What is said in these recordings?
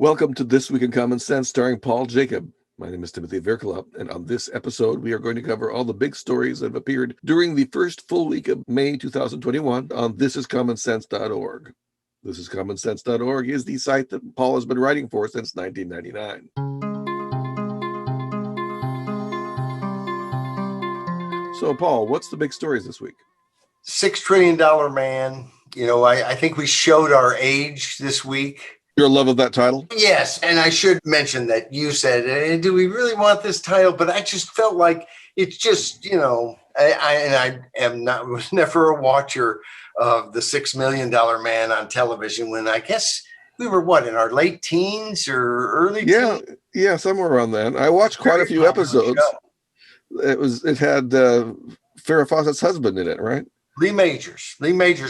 Welcome to This Week in Common Sense, starring Paul Jacob. My name is Timothy Virkala, and on this episode, we are going to cover all the big stories that have appeared during the first full week of May 2021 on thisiscommonsense.org. Thisiscommonsense.org is the site that Paul has been writing for since 1999. So, Paul, what's the big stories this week? $6 trillion man. I think we showed our age this week. Your love of that title? Yes, and I should mention that you said, do we really want this title? But I just felt like it's just, I was never a watcher of the $6 million man on television when I guess we were in our late teens or early teens? Yeah, somewhere around then. I watched quite a few episodes. It had Farrah Fawcett's husband in it, right? Lee Majors,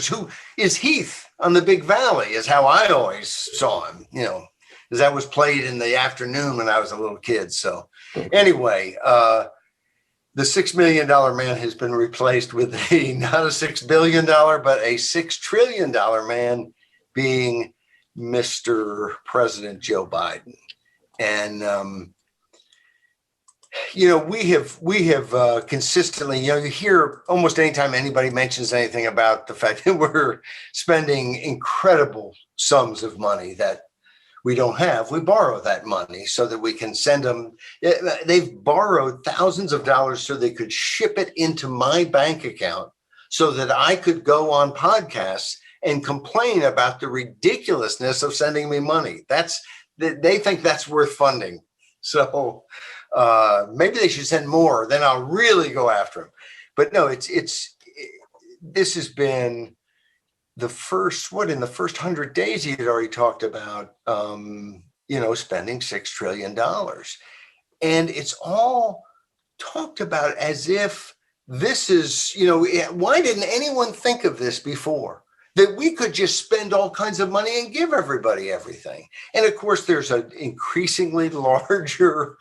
who is Heath on the Big Valley, is how I always saw him, because that was played in the afternoon when I was a little kid. So anyway, the $6 million man has been replaced with not a $6 billion, but a $6 trillion man, being Mr. President Joe Biden. And, we have consistently, you hear almost anytime anybody mentions anything about the fact that we're spending incredible sums of money that we don't have. We borrow that money so that we can send them. They've borrowed thousands of dollars so they could ship it into my bank account so that I could go on podcasts and complain about the ridiculousness of sending me money. They think that's worth funding. So maybe they should send more, then I'll really go after them. But no, this has been the first, in the first 100 days, he had already talked about, spending $6 trillion. And it's all talked about as if this is, why didn't anyone think of this before? That we could just spend all kinds of money and give everybody everything. And of course, there's an increasingly larger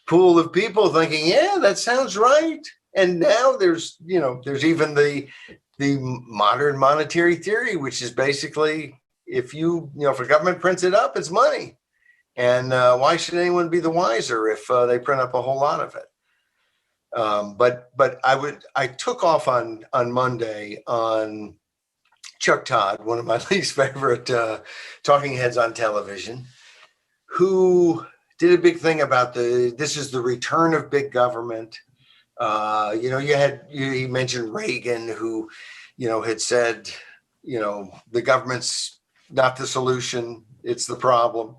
pool of people thinking, yeah, that sounds right. And now there's even the modern monetary theory, which is basically if a government prints it up, it's money. And why should anyone be the wiser if they print up a whole lot of it? But I took off on Monday on Chuck Todd, one of my least favorite talking heads on television, who did a big thing about this is the return of big government. He mentioned Reagan, who, had said, the government's not the solution, it's the problem.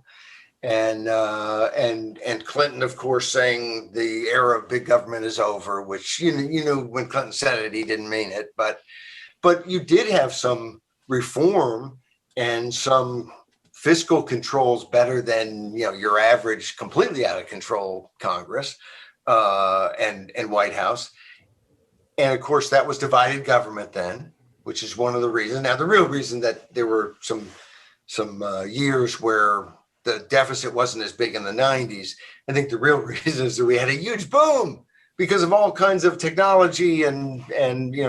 And Clinton, of course, saying the era of big government is over, which, when Clinton said it, he didn't mean it. But you did have some reform and some fiscal controls better than your average completely out of control Congress and White House. And of course, that was divided government then, which is one of the reasons. Now, the real reason that there were some years where the deficit wasn't as big in the 90s, I think the real reason is that we had a huge boom because of all kinds of technology and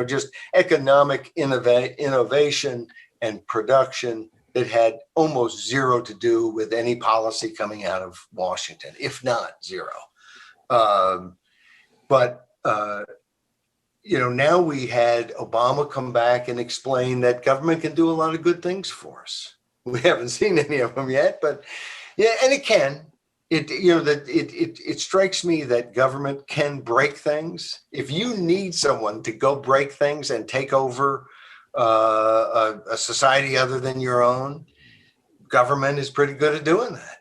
just economic innovation and production that had almost zero to do with any policy coming out of Washington, if not zero. Now we had Obama come back and explain that government can do a lot of good things for us. We haven't seen any of them yet, but yeah, and it can. It strikes me that government can break things. If you need someone to go break things and take over a society other than your own, government is pretty good at doing that.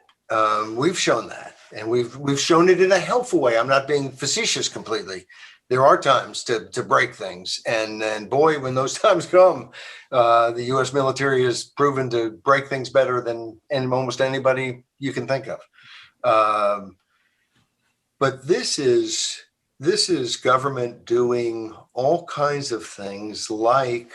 We've shown that, and we've shown it in a helpful way. I'm not being facetious completely. There are times to break things, and boy, when those times come, the U.S. military has proven to break things better than almost anybody you can think of. But this is government doing all kinds of things like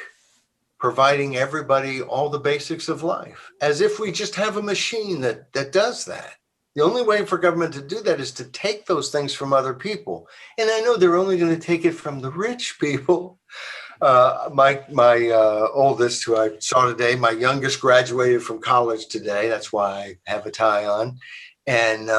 providing everybody all the basics of life, as if we just have a machine that does that. The only way for government to do that is to take those things from other people. And I know they're only going to take it from the rich people. My oldest, who I saw today, my youngest graduated from college today. That's why I have a tie on, and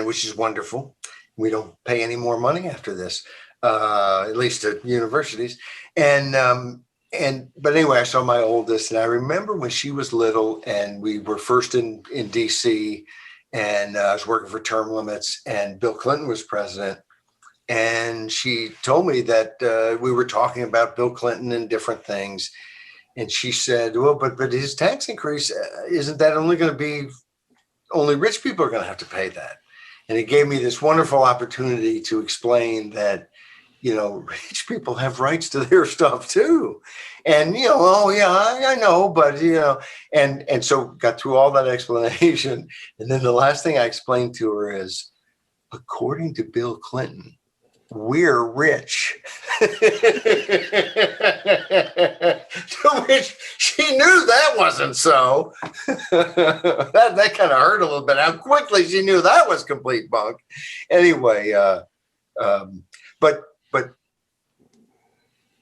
which is wonderful. We don't pay any more money after this, at least at universities. But anyway, I saw my oldest, and I remember when she was little, and we were first in DC, and I was working for term limits, and Bill Clinton was president. And she told me that we were talking about Bill Clinton and different things. And she said, well, but his tax increase, isn't that only going to be, only rich people are going to have to pay that? And it gave me this wonderful opportunity to explain that, rich people have rights to their stuff too. And, oh yeah, I know, but, and so got through all that explanation. And then the last thing I explained to her is, according to Bill Clinton, we're rich. To which she knew that wasn't so. that kind of hurt a little bit. How quickly she knew that was complete bunk. Anyway, but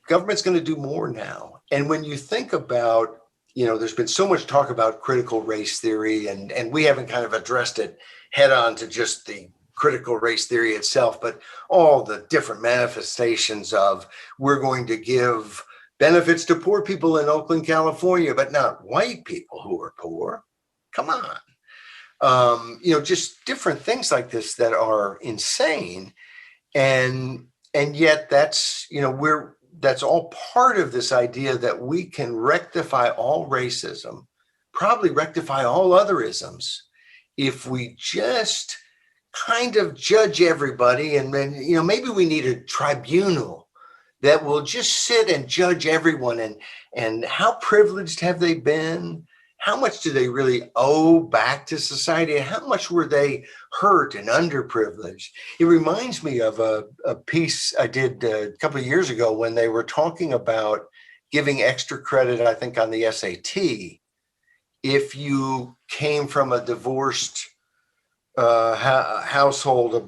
government's going to do more now. And when you think about, there's been so much talk about critical race theory, and we haven't kind of addressed it head on to just the critical race theory itself, but all the different manifestations of, we're going to give benefits to poor people in Oakland, California, but not white people who are poor. Come on. Just different things like this that are insane. And yet that's all part of this idea that we can rectify all racism, probably rectify all other isms, if we just kind of judge everybody. And then, maybe we need a tribunal that will just sit and judge everyone. And how privileged have they been? How much do they really owe back to society? And how much were they hurt and underprivileged? It reminds me of a piece I did a couple of years ago when they were talking about giving extra credit, I think, on the SAT, if you came from a divorced household, a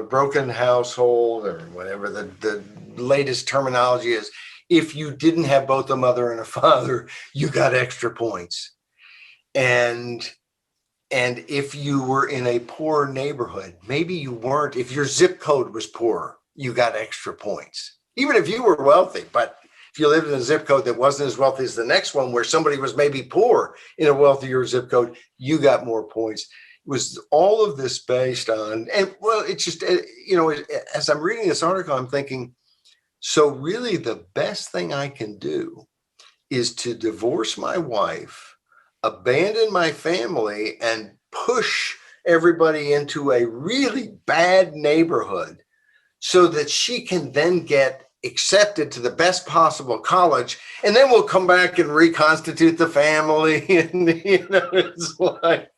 broken household, or whatever the latest terminology is. If you didn't have both a mother and a father, you got extra points. And if you were in a poor neighborhood, maybe you weren't, if your zip code was poor, you got extra points, even if you were wealthy. But if you lived in a zip code that wasn't as wealthy as the next one, where somebody was maybe poor in a wealthier zip code, you got more points. Was all of this based on, and well, it's just, as I'm reading this article, I'm thinking, so really the best thing I can do is to divorce my wife, abandon my family, and push everybody into a really bad neighborhood so that she can then get accepted to the best possible college, and then we'll come back and reconstitute the family. And, it's like,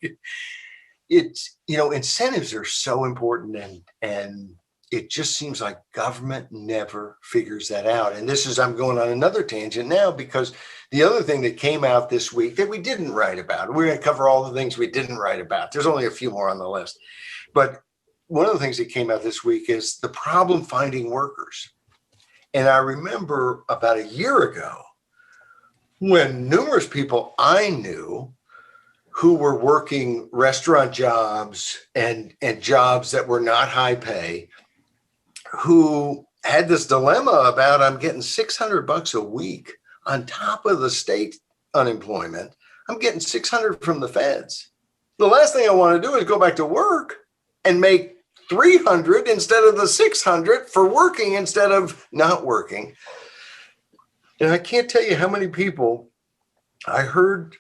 incentives are so important, and it just seems like government never figures that out. And I'm going on another tangent now, because the other thing that came out this week that we didn't write about, we're going to cover all the things we didn't write about. There's only a few more on the list. But one of the things that came out this week is the problem finding workers. And I remember about a year ago when numerous people I knew who were working restaurant jobs and jobs that were not high pay, who had this dilemma about, I'm getting $600 a week on top of the state unemployment. I'm getting 600 from the feds. The last thing I want to do is go back to work and make 300 instead of the 600 for working instead of not working. And I can't tell you how many people I heard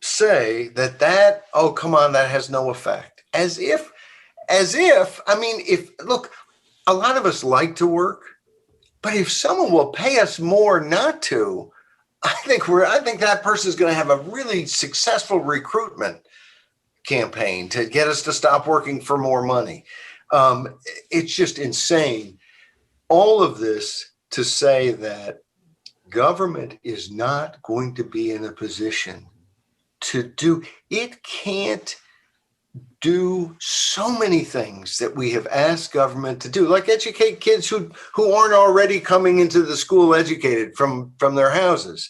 say that, oh, come on, that has no effect. As if, look, a lot of us like to work, but if someone will pay us more not to, I think that person is going to have a really successful recruitment campaign to get us to stop working for more money. It's just insane. All of this to say that government is not going to be in a position to do, it can't do so many things that we have asked government to do, like educate kids who aren't already coming into the school educated from their houses.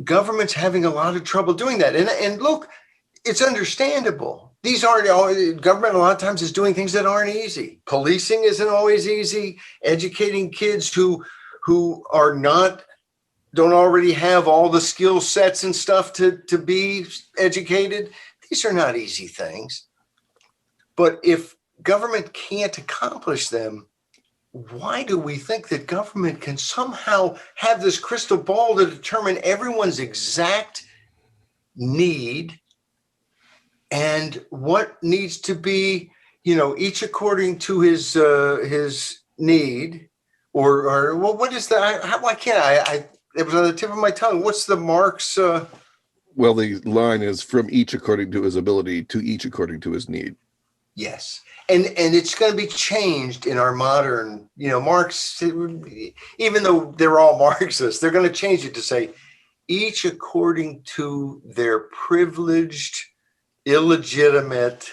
Government's having a lot of trouble doing that. And look, it's understandable. These aren't all, government a lot of times is doing things that aren't easy. Policing isn't always easy. Educating kids who are not, don't already have all the skill sets and stuff to be educated. These are not easy things. But if government can't accomplish them, why do we think that government can somehow have this crystal ball to determine everyone's exact need and what needs to be, each according to his need, or well, what is that? Why can't I? It was on the tip of my tongue. What's the Marx? Well, the line is from each according to his ability to each according to his need. Yes. And it's going to be changed in our modern, Marx, even though they're all Marxists, they're going to change it to say each according to their privileged, illegitimate,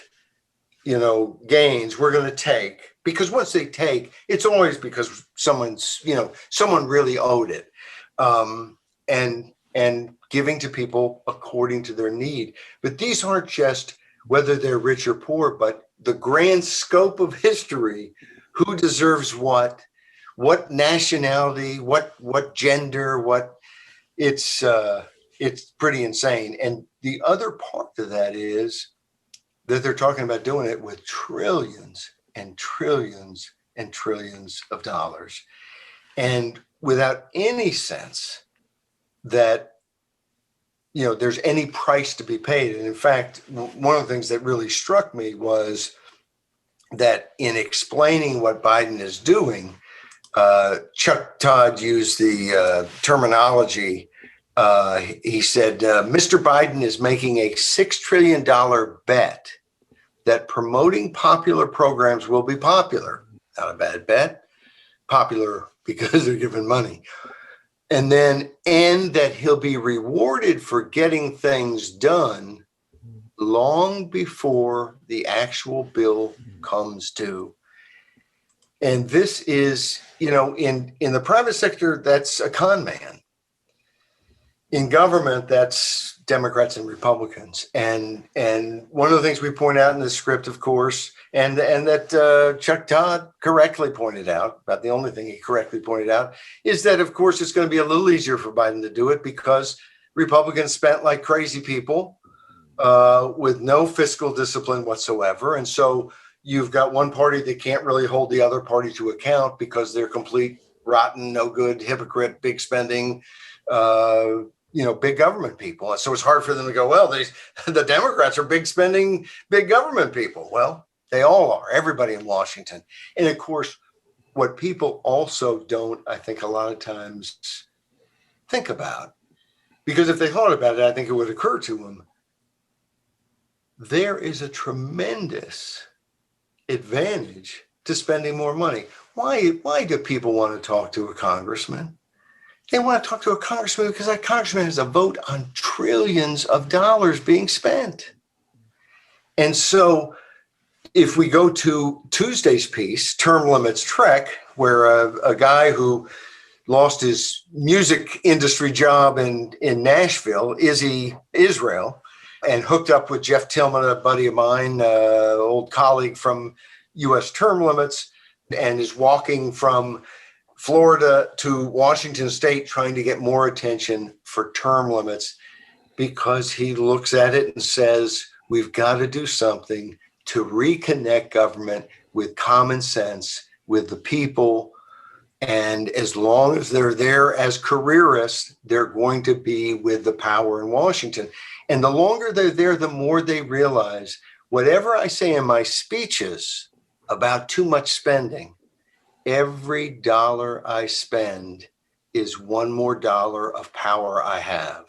gains we're going to take. Because once they take, it's always because someone really owed it. And giving to people according to their need. But these aren't just whether they're rich or poor, but the grand scope of history, who deserves what nationality, what gender, it's pretty insane. And the other part of that is that they're talking about doing it with trillions and trillions and trillions of dollars. And without any sense that there's any price to be paid. And in fact, one of the things that really struck me was that in explaining what Biden is doing, Chuck Todd used the terminology. He said, Mr. Biden is making a $6 trillion bet that promoting popular programs will be popular. Not a bad bet. Popular because they're giving money. And that he'll be rewarded for getting things done long before the actual bill comes due. And this is, in the private sector, that's a con man. In government, that's Democrats and Republicans. And one of the things we point out in the script, of course, and that Chuck Todd correctly pointed out, about the only thing he correctly pointed out, is that, of course, it's going to be a little easier for Biden to do it because Republicans spent like crazy people with no fiscal discipline whatsoever. And so you've got one party that can't really hold the other party to account because they're complete, rotten, no good, hypocrite, big spending, big government people. And so it's hard for them to go, well, the Democrats are big spending, big government people. Well, they all are, everybody in Washington. And of course, what people also don't, I think, a lot of times think about, because if they thought about it, I think it would occur to them, there is a tremendous advantage to spending more money. Why do people want to talk to a congressman? They want to talk to a congressman because that congressman has a vote on trillions of dollars being spent. And so if we go to Tuesday's piece, Term Limits Trek, where a guy who lost his music industry job in Nashville, Izzy Israel, and hooked up with Jeff Tillman, a buddy of mine, old colleague from U.S. Term Limits, and is walking from Florida to Washington State trying to get more attention for term limits because he looks at it and says, we've got to do something to reconnect government with common sense, with the people. And as long as they're there as careerists, they're going to be with the power in Washington. And the longer they're there, the more they realize whatever I say in my speeches about too much spending, every dollar I spend is one more dollar of power I have.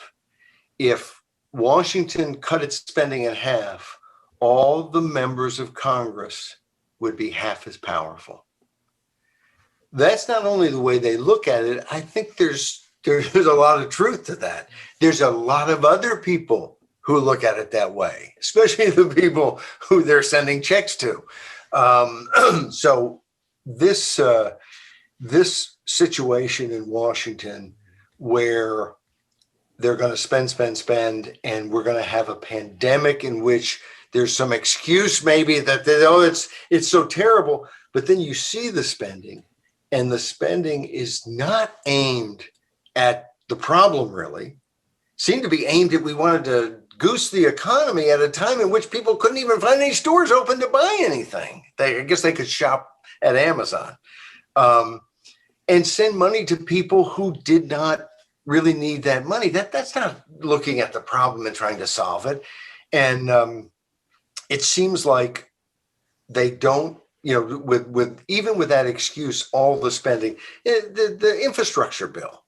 If Washington cut its spending in half, all the members of Congress would be half as powerful. That's not only the way they look at it. I think there's a lot of truth to that. There's a lot of other people who look at it that way, especially the people who they're sending checks to. So this situation in Washington where they're going to spend, and we're going to have a pandemic in which there's some excuse maybe that it's so terrible, but then you see the spending, and the spending is not aimed at the problem really. Seemed to be aimed at, we wanted to goose the economy at a time in which people couldn't even find any stores open to buy anything. I guess they could shop at Amazon, and send money to people who did not really need that money. That's not looking at the problem and trying to solve it. And it seems like they don't, with even with that excuse, all the spending, the infrastructure bill.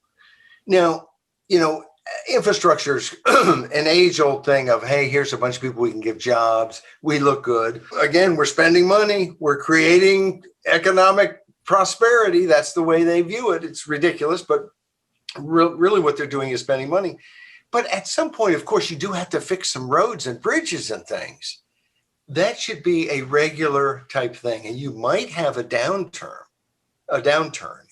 Now, infrastructure's an age-old thing of, hey, here's a bunch of people we can give jobs. We look good. Again, we're spending money. We're creating economic prosperity. That's the way they view it. It's ridiculous, but really what they're doing is spending money. But at some point, of course, you do have to fix some roads and bridges and things. That should be a regular type thing. And you might have a downturn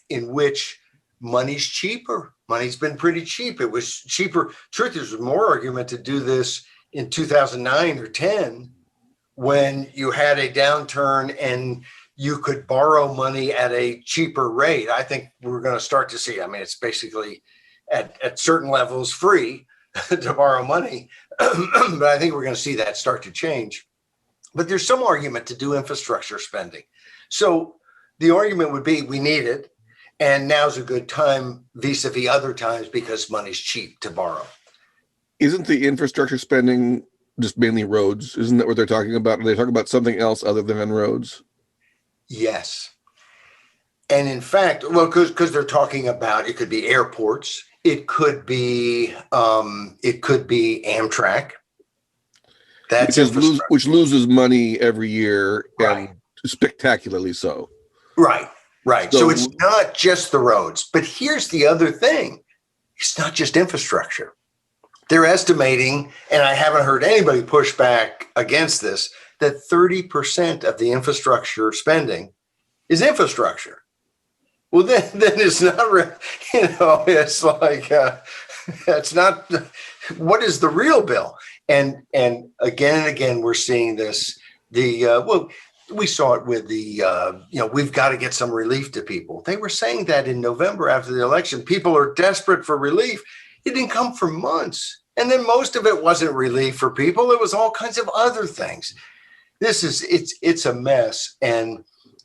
in which money's cheaper. Money's been pretty cheap. It was cheaper. Truth, there's more argument to do this in 2009 or 10 when you had a downturn and you could borrow money at a cheaper rate. I think we're going to start to see, it's basically at certain levels free to borrow money. But I think we're going to see that start to change. But there's some argument to do infrastructure spending. So the argument would be we need it. And now's a good time vis-a-vis other times because money's cheap to borrow. Isn't the infrastructure spending just mainly roads? Isn't that what they're talking about? Are they talking about something else other than roads? Yes. And in fact, well, because they're talking about, it could be airports, it could be Amtrak. Which loses money every year, right, and spectacularly so. Right. So it's not just the roads. But here's the other thing. It's not just infrastructure. They're estimating, and I haven't heard anybody push back against this, that 30% of the infrastructure spending is infrastructure. Well, then it's not, it's like, it's not, what is the real bill? And again, we're seeing this, we saw it with we've got to get some relief to people. They were saying that in November after the election, people are desperate for relief. It didn't come for months. And then most of it wasn't relief for people. It was all kinds of other things. It's a mess. And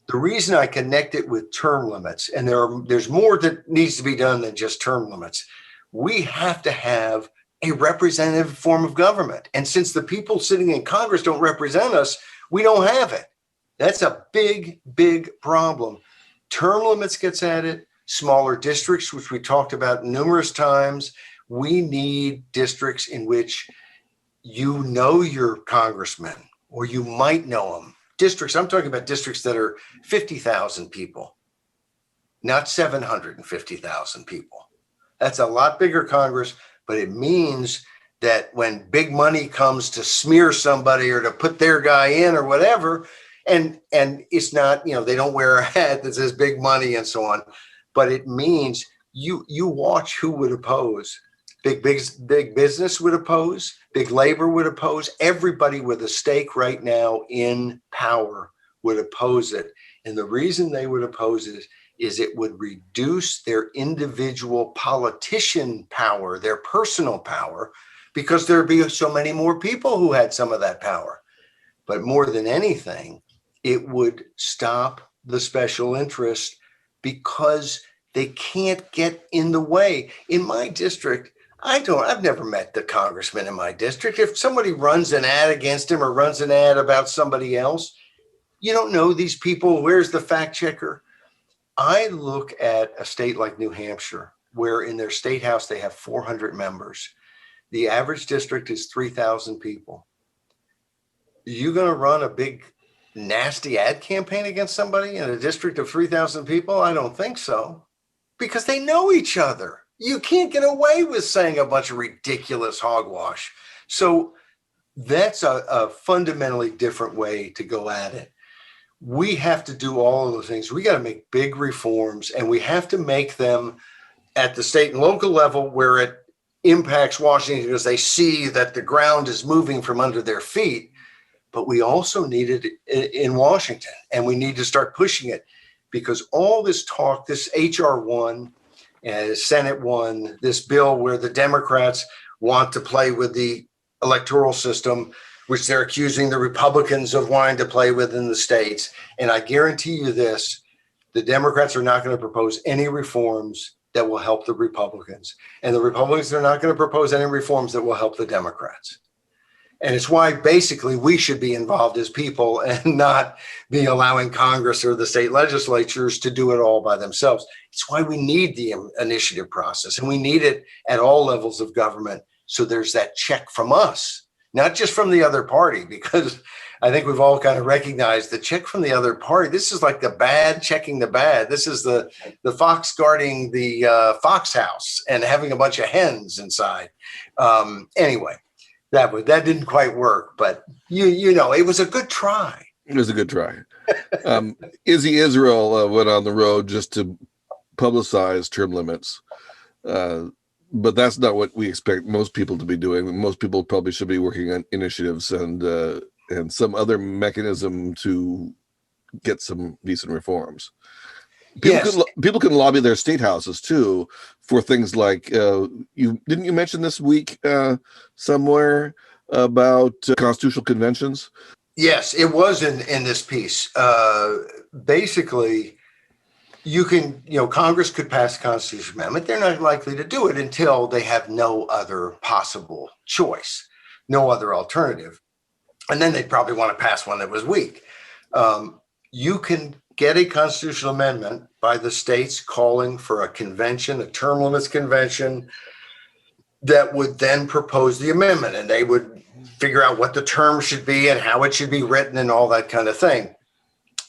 the reason I connect it with term limits, and there's more that needs to be done than just term limits. We have to have a representative form of government. And since the people sitting in Congress don't represent us, we don't have it. That's a big, big problem. Term limits gets at it, smaller districts, which we talked about numerous times. We need districts in which you know your congressman, or you might know them. Districts, I'm talking about districts that are 50,000 people, not 750,000 people. That's a lot bigger Congress, but it means that when big money comes to smear somebody or to put their guy in or whatever, and it's not, they don't wear a hat that says big money and so on, but it means you watch who would oppose. Big business would oppose, big labor would oppose, everybody with a stake right now in power would oppose it. And the reason they would oppose it is it would reduce their individual politician power, their personal power, because there'd be so many more people who had some of that power. But more than anything, it would stop the special interest because they can't get in the way. In my district, I've never met the congressman in my district. If somebody runs an ad against him or runs an ad about somebody else, you don't know these people. Where's the fact checker? I look at a state like New Hampshire, where in their state house, they have 400 members. The average district is 3,000 people. You going to run a big, nasty ad campaign against somebody in a district of 3,000 people? I don't think so, because they know each other. You can't get away with saying a bunch of ridiculous hogwash. So That's a fundamentally different way to go at it. We have to do all of those things. We got to make big reforms, and we have to make them at the state and local level where it impacts Washington because they see that the ground is moving from under their feet. But we also need it in Washington, and we need to start pushing it because all this talk, this HR 1, Senate 1, this bill where the Democrats want to play with the electoral system, which they're accusing the Republicans of wanting to play with in the states. And I guarantee you this, the Democrats are not going to propose any reforms that will help the Republicans. And the Republicans are not going to propose any reforms that will help the Democrats. And it's why basically we should be involved as people and not be allowing Congress or the state legislatures to do it all by themselves. It's why we need the initiative process, and we need it at all levels of government. So there's that check from us, not just from the other party, because I think we've all kind of recognized the check from the other party. This is like the bad checking the bad. This is the fox guarding the fox house and having a bunch of hens inside. Anyway. That didn't quite work, but you know, it was a good try. It was a good try. Izzy Israel went on the road just to publicize term limits, but that's not what we expect most people to be doing. Most people probably should be working on initiatives and some other mechanism to get some decent reforms. People can lobby their state houses too for things like you mention this week somewhere about constitutional conventions? Yes, it was in this piece. Basically, Congress could pass a constitutional amendment. They're not likely to do it until they have no other possible choice, no other alternative. And then they'd probably want to pass one that was weak. You can get a constitutional amendment by the states calling for a convention, a term limits convention, that would then propose the amendment, and they would figure out what the term should be and how it should be written and all that kind of thing.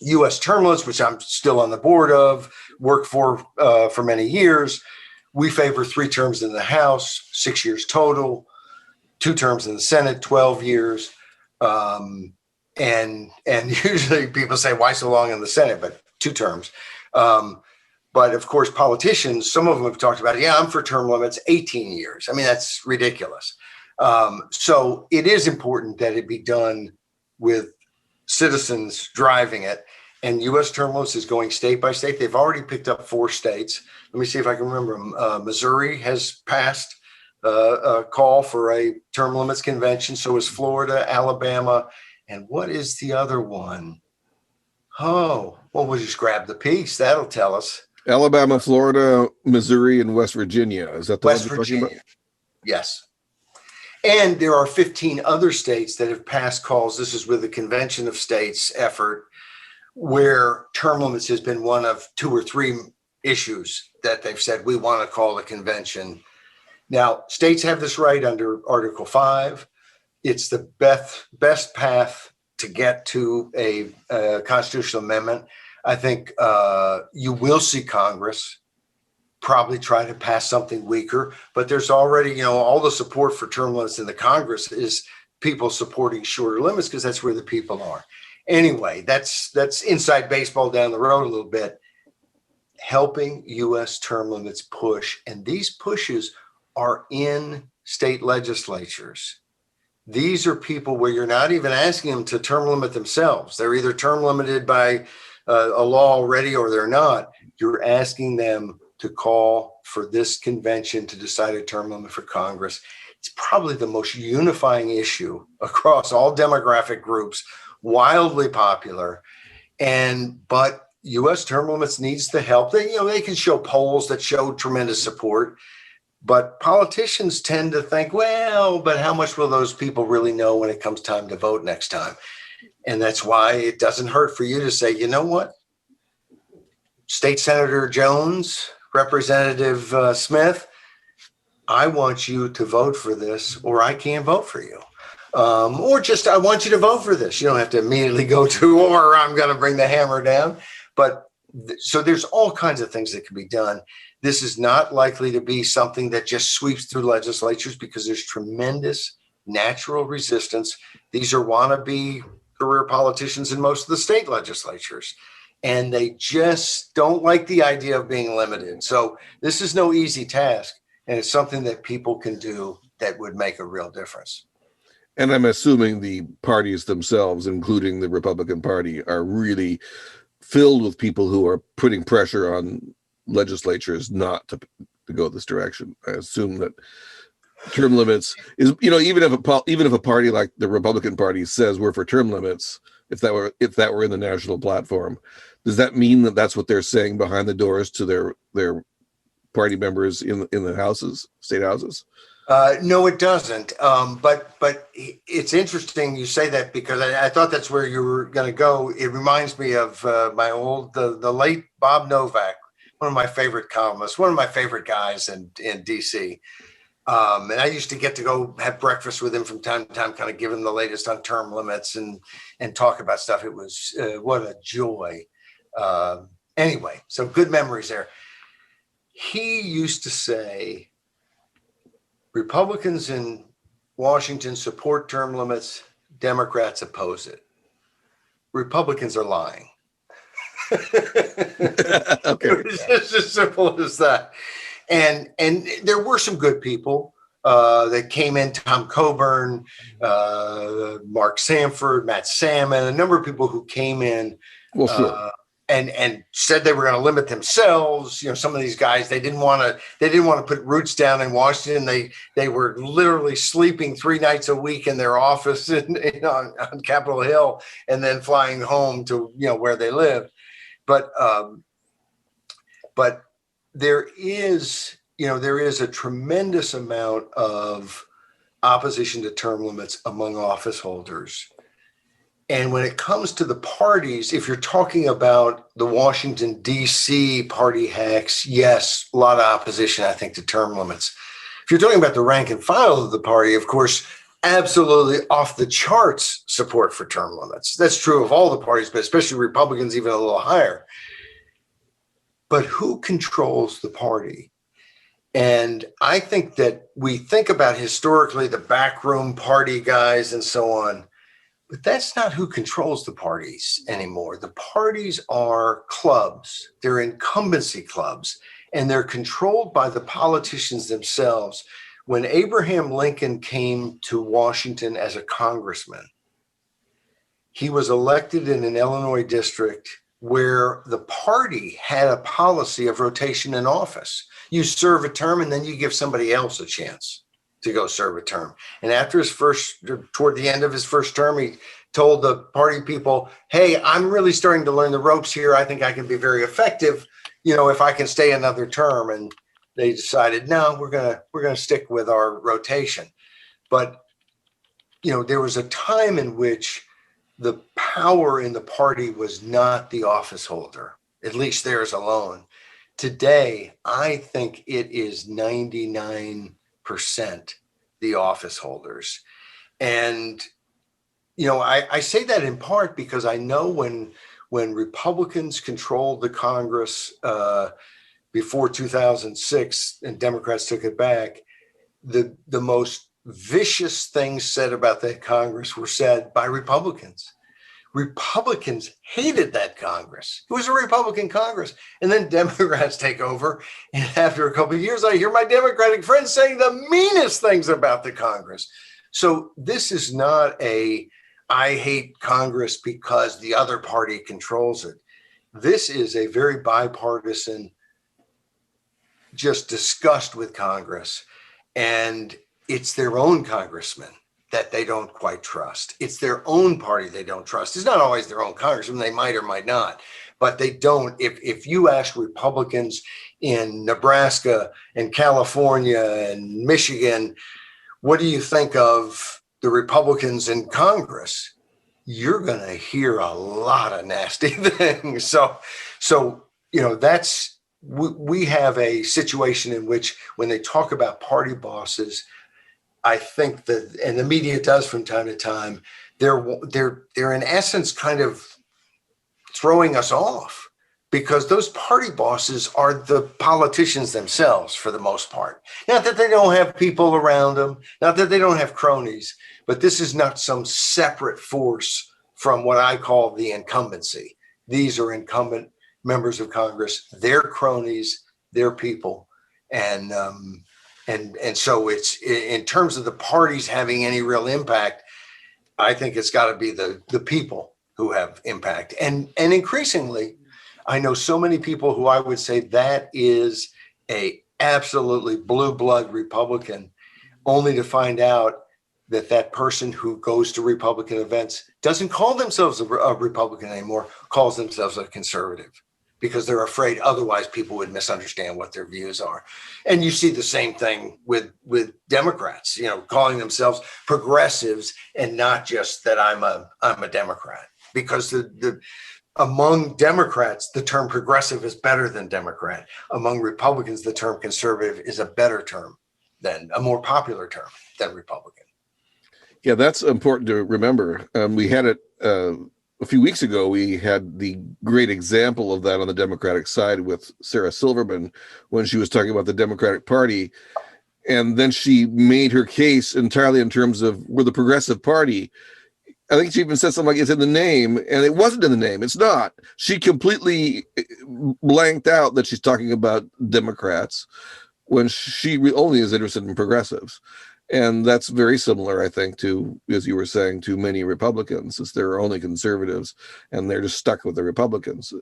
U.S. term limits, which I'm still on the board of, worked for many years. We favor 3 terms in the House, 6 years total, 2 terms in the Senate, 12 years. And usually people say, why so long in the Senate? But 2 terms. But of course, politicians, some of them have talked about, I'm for term limits, 18 years. I mean, that's ridiculous. So it is important that it be done with citizens driving it. And U.S. term limits is going state by state. They've already picked up 4 states. Let me see if I can remember them. Missouri has passed a call for a term limits convention. So is Florida, Alabama. And what is the other one? Oh, well, we'll just grab the piece. That'll tell us. Alabama, Florida, Missouri, and West Virginia. Is that the West one you're talking Virginia? about? Yes. And there are 15 other states that have passed calls. This is with the Convention of States effort, where term limits has been one of 2 or 3 issues that they've said, we want to call a convention. Now, states have this right under Article 5. It's the best path to get to a constitutional amendment. I think you will see Congress probably try to pass something weaker, but there's already, all the support for term limits in the Congress is people supporting shorter limits because that's where the people are. Anyway, that's inside baseball down the road a little bit, helping U.S. term limits push. And these pushes are in state legislatures. These are people where you're not even asking them to term limit themselves. They're either term limited by a law already or they're not. You're asking them to call for this convention to decide a term limit for Congress. It's probably the most unifying issue across all demographic groups, wildly popular. But U.S. term limits needs the help. They can show polls that show tremendous support, but politicians tend to think, but how much will those people really know when it comes time to vote next time? And that's why it doesn't hurt for you to say, you know what? State Senator Jones, Representative Smith, I want you to vote for this, or I can't vote for you. Or just, I want you to vote for this. You don't have to immediately go to, or I'm going to bring the hammer down. But so there's all kinds of things that can be done. This is not likely to be something that just sweeps through legislatures because there's tremendous natural resistance. These are wannabe career politicians in most of the state legislatures, and they just don't like the idea of being limited. So this is no easy task, and it's something that people can do that would make a real difference. And I'm assuming the parties themselves, including the Republican Party, are really filled with people who are putting pressure on legislatures not to go this direction. I assume that term limits is, even if a party like the Republican Party says we're for term limits, if that were in the national platform, does that mean that that's what they're saying behind the doors to their party members in the state houses? No, it doesn't. But it's interesting you say that, because I thought that's where you were going to go. It reminds me of the late Bob Novak, one of my favorite columnists, one of my favorite guys in DC. And I used to get to go have breakfast with him from time to time, kind of give him the latest on term limits and talk about stuff. It was what a joy. Anyway, so good memories there. He used to say, Republicans in Washington support term limits, Democrats oppose it. Republicans are lying. Okay. It's just as simple as that. And there were some good people that came in, Tom Coburn, Mark Sanford, Matt Salmon, a number of people who came in. Well, sure. And said they were going to limit themselves. Some of these guys, they didn't want to put roots down in Washington. They were literally sleeping 3 nights a week in their office on Capitol Hill, and then flying home to where they lived. But there is a tremendous amount of opposition to term limits among office holders. And when it comes to the parties, if you're talking about the Washington, D.C. party hacks, yes, a lot of opposition, I think, to term limits. If you're talking about the rank and file of the party, of course, absolutely off the charts support for term limits. That's true of all the parties, but especially Republicans, even a little higher. But who controls the party? And I think that we think about historically the backroom party guys and so on. But that's not who controls the parties anymore. The parties are clubs. They're incumbency clubs, and they're controlled by the politicians themselves. When Abraham Lincoln came to Washington as a congressman, he was elected in an Illinois district where the party had a policy of rotation in office. You serve a term, and then you give somebody else a chance to go serve a term. And after toward the end of his first term, he told the party people, hey, I'm really starting to learn the ropes here. I think I can be very effective, if I can stay another term. And they decided, no, we're going to stick with our rotation. But, there was a time in which the power in the party was not the office holder, at least theirs alone. Today, I think it is 99% the office holders. And, I say that in part because I know when Republicans controlled the Congress before 2006 and Democrats took it back, the most vicious things said about that Congress were said by Republicans. Republicans hated that Congress. It was a Republican Congress. And then Democrats take over. And after a couple of years, I hear my Democratic friends saying the meanest things about the Congress. So this is not I hate Congress because the other party controls it. This is a very bipartisan, just disgust with Congress. And it's their own congressmen that they don't quite trust. It's their own party they don't trust. It's not always their own congressman. They might or might not, but they don't. If you ask Republicans in Nebraska and California and Michigan, what do you think of the Republicans in Congress? You're going to hear a lot of nasty things. So that's, we have a situation in which when they talk about party bosses, I think that, and the media does from time to time, they're in essence kind of throwing us off because those party bosses are the politicians themselves for the most part. Not that they don't have people around them, not that they don't have cronies, but this is not some separate force from what I call the incumbency. These are incumbent members of Congress, their cronies, their people. And so it's, in terms of the parties having any real impact, I think it's got to be the people who have impact. And increasingly, I know so many people who I would say that is a absolutely blue blood Republican, only to find out that that person who goes to Republican events doesn't call themselves a Republican anymore, calls themselves a conservative, because they're afraid otherwise people would misunderstand what their views are. And you see the same thing with Democrats, calling themselves progressives, and not just that I'm a Democrat, because among Democrats, the term progressive is better than Democrat. Among Republicans, the term conservative is a better term, a more popular term than Republican. Yeah, that's important to remember. We had it a few weeks ago. We had the great example of that on the Democratic side with Sarah Silverman when she was talking about the Democratic Party. And then she made her case entirely in terms of we're the progressive party. I think she even said something like it's in the name, and it wasn't in the name. It's not. She completely blanked out that she's talking about Democrats when she only is interested in progressives. And that's very similar, I think, to, as you were saying, to many Republicans, since they're only conservatives and they're just stuck with the Republicans.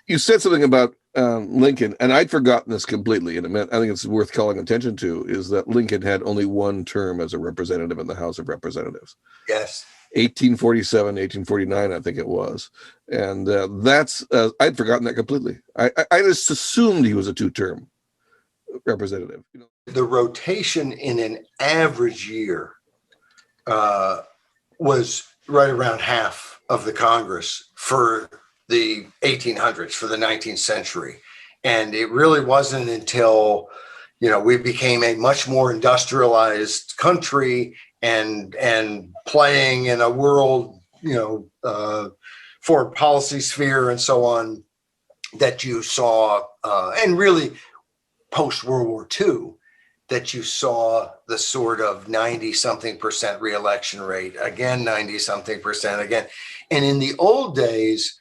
You said something about Lincoln, and I'd forgotten this completely, and I think it's worth calling attention to, is that Lincoln had only one term as a representative in the House of Representatives. Yes. 1847, 1849, I think it was. And that's, I'd forgotten that completely. I just assumed he was a two-term representative. The rotation in an average year was right around half of the Congress for the 1800s, for the 19th century. And it really wasn't until, we became a much more industrialized country and playing in a world, foreign policy sphere and so on, that you saw, and really post-World War II, that you saw the sort of 90-something% reelection rate, again, 90-something% again. And in the old days,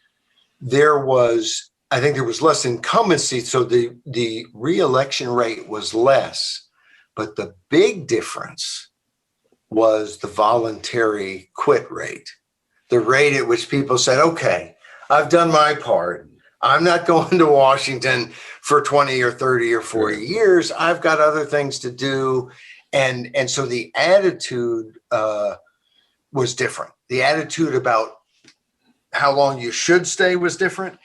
I think there was less incumbency, so the reelection rate was less. But the big difference was the voluntary quit rate, the rate at which people said, okay, I've done my part. I'm not going to Washington for 20 or 30 or 40 years. I've got other things to do. And so the attitude was different. The attitude about how long you should stay was different,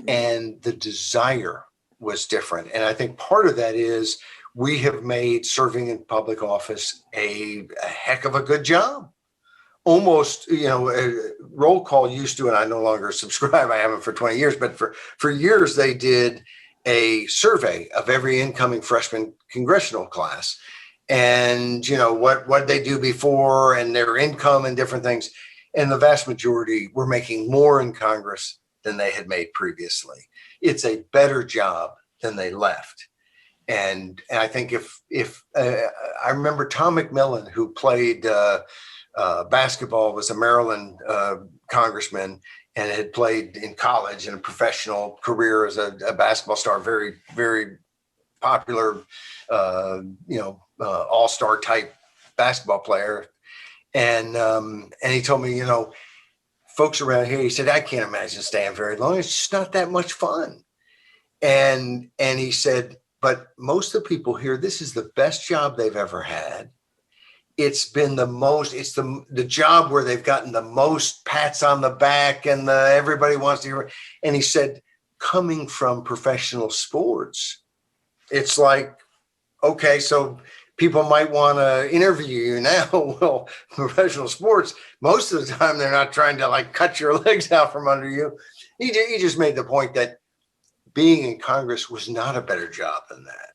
and the desire was different. And I think part of that is we have made serving in public office a heck of a good job. Almost, roll call used to, and I no longer subscribe, I haven't for 20 years, but for years they did a survey of every incoming freshman congressional class, and what they do before and their income and different things. And the vast majority were making more in Congress than they had made previously. It's a better job than they left. And I think if I remember Tom McMillan, who played basketball, was a Maryland congressman, and had played in college and a professional career as a basketball star, very, very popular, all-star type basketball player. And he told me, folks around here, he said, I can't imagine staying very long. It's just not that much fun. And he said, but most of the people here, this is the best job they've ever had. It's been it's the job where they've gotten the most pats on the back, and everybody wants to hear. And he said, coming from professional sports, it's like, okay, so people might want to interview you now. Well, professional sports, most of the time, they're not trying to cut your legs out from under you. He just made the point that being in Congress was not a better job than that.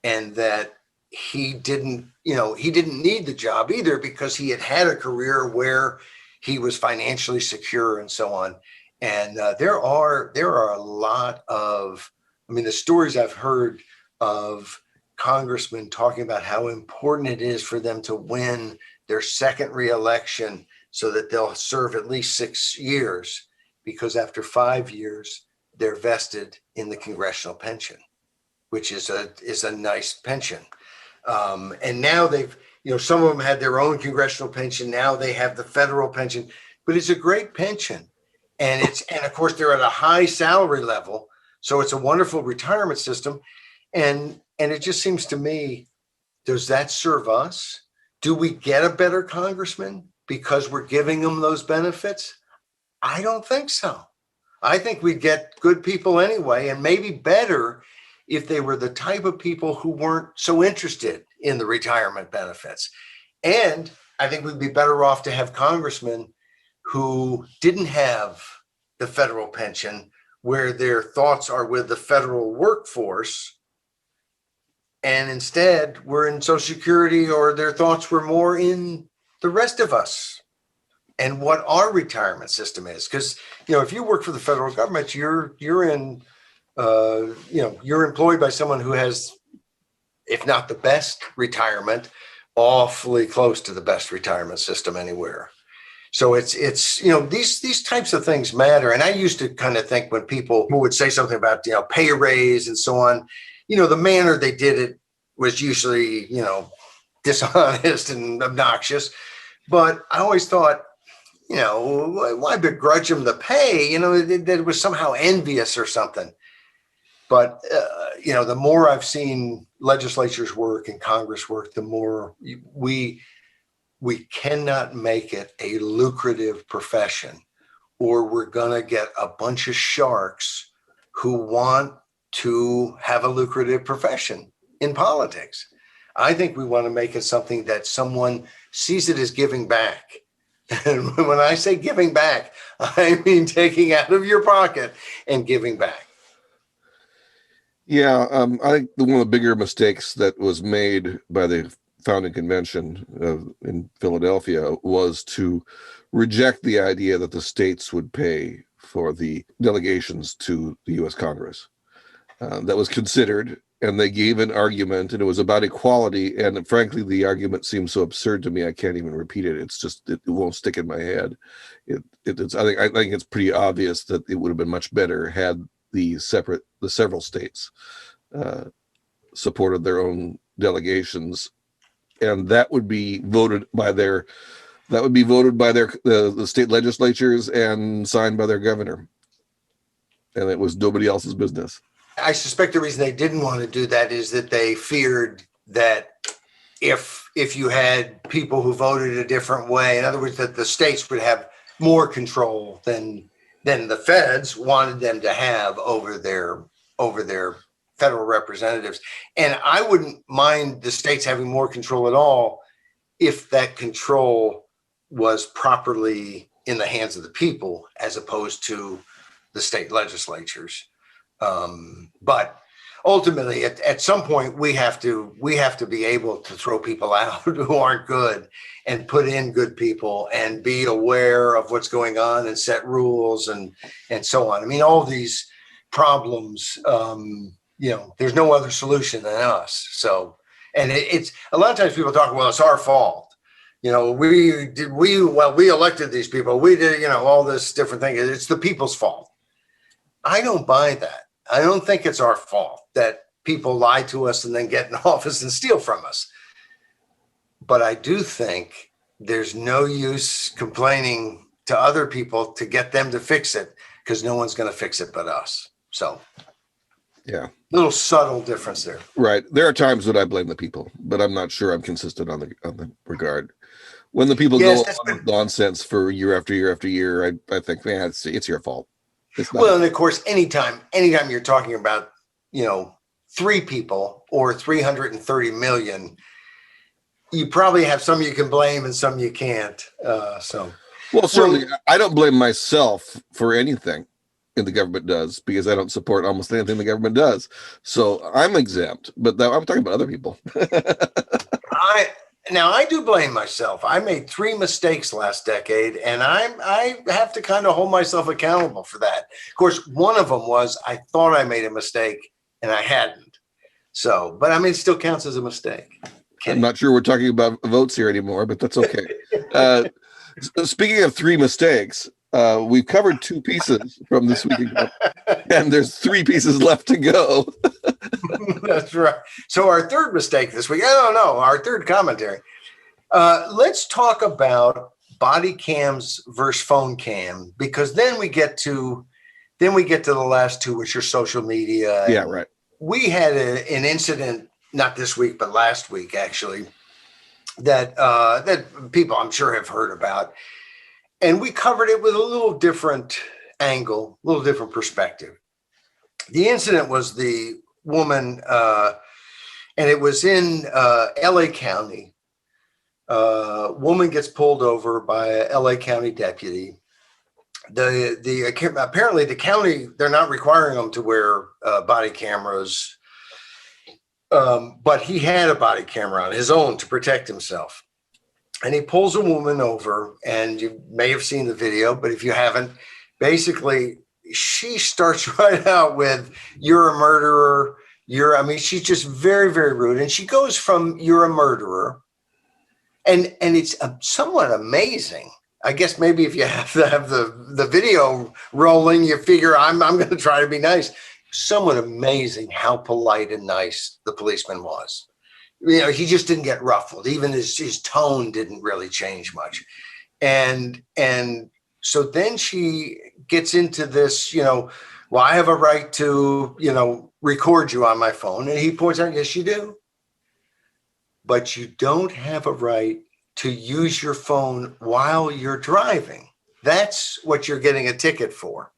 And that he didn't need the job either, because he had had a career where he was financially secure and so on. And there are a lot of, I mean, the stories I've heard of congressmen talking about how important it is for them to win their second reelection so that they'll serve at least 6 years, because after 5 years, they're vested in the congressional pension, which is a nice pension. And now some of them had their own congressional pension. Now they have the federal pension, but it's a great pension. And of course they're at a high salary level. So it's a wonderful retirement system. And it just seems to me, does that serve us? Do we get a better congressman because we're giving them those benefits? I don't think so. I think we'd get good people anyway, and maybe better if they were the type of people who weren't so interested in the retirement benefits. And I think we'd be better off to have congressmen who didn't have the federal pension, where their thoughts are with the federal workforce, and instead were in Social Security, or their thoughts were more in the rest of us and what our retirement system is. Because, if you work for the federal government, you're employed by someone who has, if not the best retirement, awfully close to the best retirement system anywhere. So it's these types of things matter. And I used to kind of think, when people would say something about pay raise and so on, the manner they did it was usually dishonest and obnoxious. But I always thought, why begrudge them the pay? That it was somehow envious or something. But the more I've seen legislatures work and Congress work, the more we cannot make it a lucrative profession, or we're going to get a bunch of sharks who want to have a lucrative profession in politics. I think we want to make it something that someone sees it as giving back. And when I say giving back, I mean taking out of your pocket and giving back. Yeah, I think one of the bigger mistakes that was made by the founding convention in Philadelphia was to reject the idea that the states would pay for the delegations to the U.S. Congress. That was considered, and they gave an argument, and it was about equality. And frankly, the argument seems so absurd to me, I can't even repeat it. It's just, it won't stick in my head. I think it's pretty obvious that it would have been much better had the several states supported their own delegations, and that would be voted by the state legislatures and signed by their governor, and it was nobody else's business. I suspect the reason they didn't want to do that is that they feared that if you had people who voted a different way, in other words, that the states would have more control than the feds wanted them to have over their federal representatives. And I wouldn't mind the states having more control at all if that control was properly in the hands of the people, as opposed to the state legislatures. But ultimately, at some point, we have to be able to throw people out who aren't good and put in good people and be aware of what's going on and set rules and so on. I mean, all these problems, there's no other solution than us. So, and it's a lot of times people talk, well, it's our fault. We elected these people. We did, all this different thing. It's the people's fault. I don't buy that. I don't think it's our fault that people lie to us and then get in office and steal from us. But I do think there's no use complaining to other people to get them to fix it, because no one's going to fix it but us. So, yeah, little subtle difference there. Right. There are times that I blame the people, but I'm not sure I'm consistent on the regard. When the people go on with nonsense for year after year after year, I think, man, it's your fault. Well, and of course, anytime you're talking about, 3 people or 330 million, you probably have some you can blame and some you can't. Well, certainly, I don't blame myself for anything the government does, because I don't support almost anything the government does. So I'm exempt, but I'm talking about other people. Now I do blame myself. I made 3 mistakes last decade, and I have to kind of hold myself accountable for that. Of course, one of them was I thought I made a mistake and I hadn't. So, but I mean, it still counts as a mistake. I'm not sure we're talking about votes here anymore, but that's okay. Speaking of 3 mistakes, we've covered 2 pieces from this week ago, and there's 3 pieces left to go. That's right. So our third mistake this week, I don't know, our third commentary. Let's talk about body cams versus phone cam, because then we get to the last 2, which are social media. Yeah, right. We had an incident, not this week, but last week, actually, that people I'm sure have heard about. And we covered it with a little different angle, a little different perspective. The incident was the woman, and it was in LA County. Woman gets pulled over by a LA County deputy. Apparently the county, they're not requiring them to wear body cameras, but he had a body camera on his own to protect himself. And he pulls a woman over, and you may have seen the video, but if you haven't, basically she starts right out with, "You're a murderer." She's just very, very rude. And she goes from "you're a murderer," and it's somewhat amazing. I guess maybe if you have to have the video rolling, you figure I'm going to try to be nice. Somewhat amazing how polite and nice the policeman was. He just didn't get ruffled. Even his tone didn't really change much. And so then she gets into this, well, I have a right to, record you on my phone. And he points out, yes, you do. But you don't have a right to use your phone while you're driving. That's what you're getting a ticket for.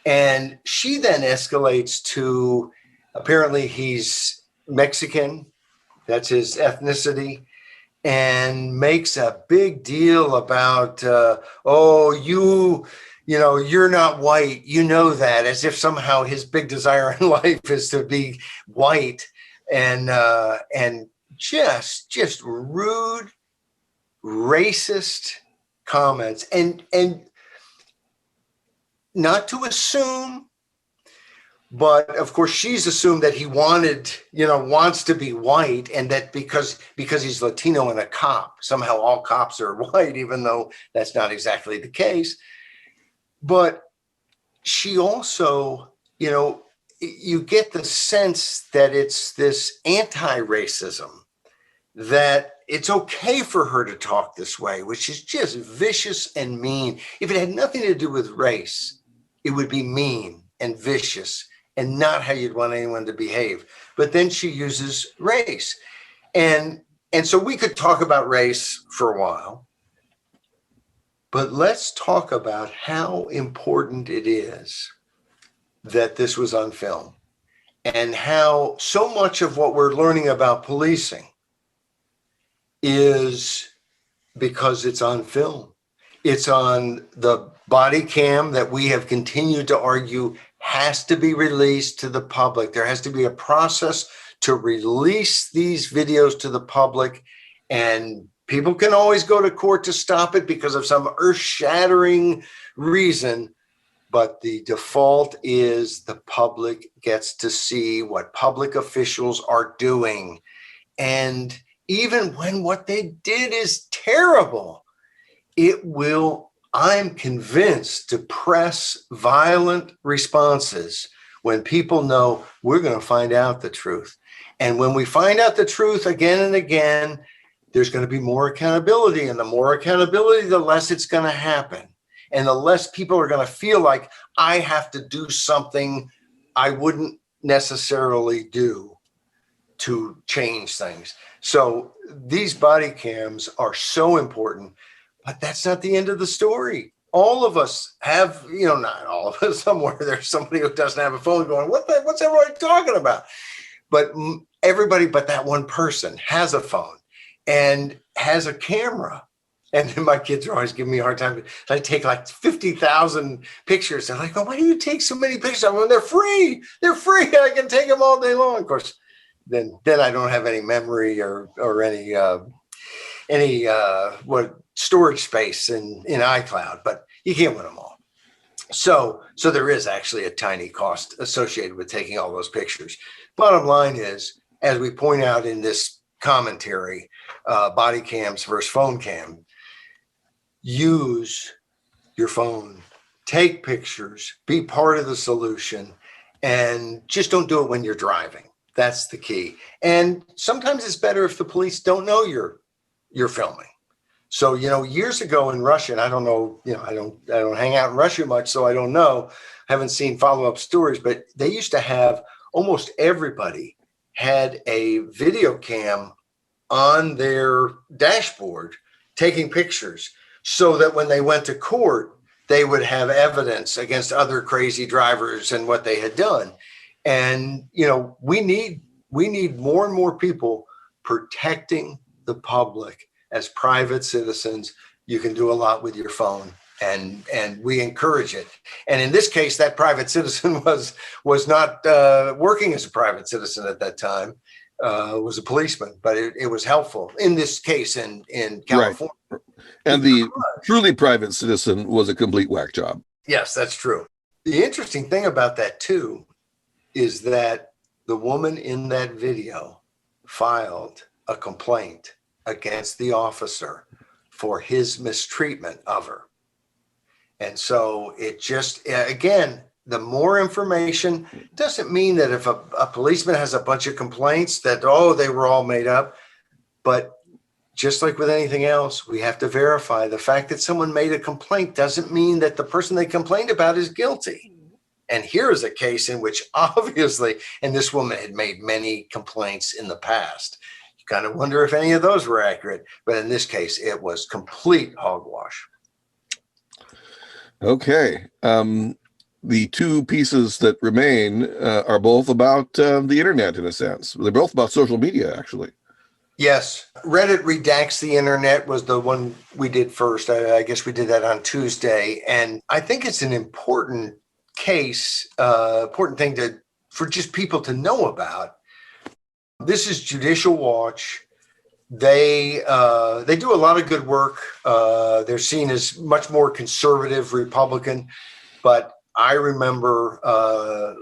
And she then escalates to, apparently he's Mexican, that's his ethnicity, and makes a big deal about, you're not white, that, as if somehow his big desire in life is to be white, and just rude, racist comments, and not to assume, but of course she's assumed that he wants to be white, and that because he's Latino and a cop, somehow all cops are white, even though that's not exactly the case. But she also, you get the sense that it's this anti-racism, that it's okay for her to talk this way, which is just vicious and mean. If it had nothing to do with race, it would be mean and vicious and not how you'd want anyone to behave. But then she uses race. And so we could talk about race for a while, but let's talk about how important it is that this was on film, and how so much of what we're learning about policing is because it's on film. It's on the body cam that we have continued to argue has to be released to the public. There has to be a process to release these videos to the public, and people can always go to court to stop it because of some earth-shattering reason. But the default is the public gets to see what public officials are doing. And even when what they did is terrible, it will, I'm convinced, depress violent responses when people know we're going to find out the truth. And when we find out the truth again and again, there's going to be more accountability. And the more accountability, the less it's going to happen. And the less people are going to feel like I have to do something I wouldn't necessarily do to change things. So these body cams are so important, but that's not the end of the story. All of us have, not all of us, somewhere there's somebody who doesn't have a phone going, what's everybody talking about? But everybody but that one person has a phone and has a camera. And then my kids are always giving me a hard time. I take like 50,000 pictures. They're like, why do you take so many pictures? They're free. They're free. I can take them all day long. Of course, then I don't have any memory or any what storage space in iCloud, but you can't win them all. So there is actually a tiny cost associated with taking all those pictures. Bottom line is, as we point out in this commentary, body cams versus phone cam, use your phone, take pictures, be part of the solution, and just don't do it when you're driving. That's the key. And sometimes it's better if the police don't know you're filming. So, years ago in Russia, and I don't know, I don't hang out in Russia much, so I don't know, haven't seen follow-up stories, but they used to have almost everybody had a video cam on their dashboard taking pictures so that when they went to court, they would have evidence against other crazy drivers and what they had done. And, we need more and more people protecting the public as private citizens. You can do a lot with your phone, and we encourage it. And in this case, that private citizen was not working as a private citizen at that time. Was a policeman, but it was helpful in this case in California. Right. And the truly private citizen was a complete whack job. Yes, that's true. The interesting thing about that too is that the woman in that video filed a complaint against the officer for his mistreatment of her. And so it just, again, the more information doesn't mean that if a policeman has a bunch of complaints that, they were all made up. But just like with anything else, we have to verify. The fact that someone made a complaint doesn't mean that the person they complained about is guilty. And here is a case in which obviously, and this woman had made many complaints in the past. You kind of wonder if any of those were accurate. But in this case, it was complete hogwash. Okay. The two pieces that remain are both about the internet, in a sense. They're both about social media, actually. Yes. Reddit redacts the internet was the one we did first. I guess we did that on Tuesday. And I think it's an important case, important thing for just people to know about. This is Judicial Watch. They do a lot of good work. They're seen as much more conservative Republican, but I remember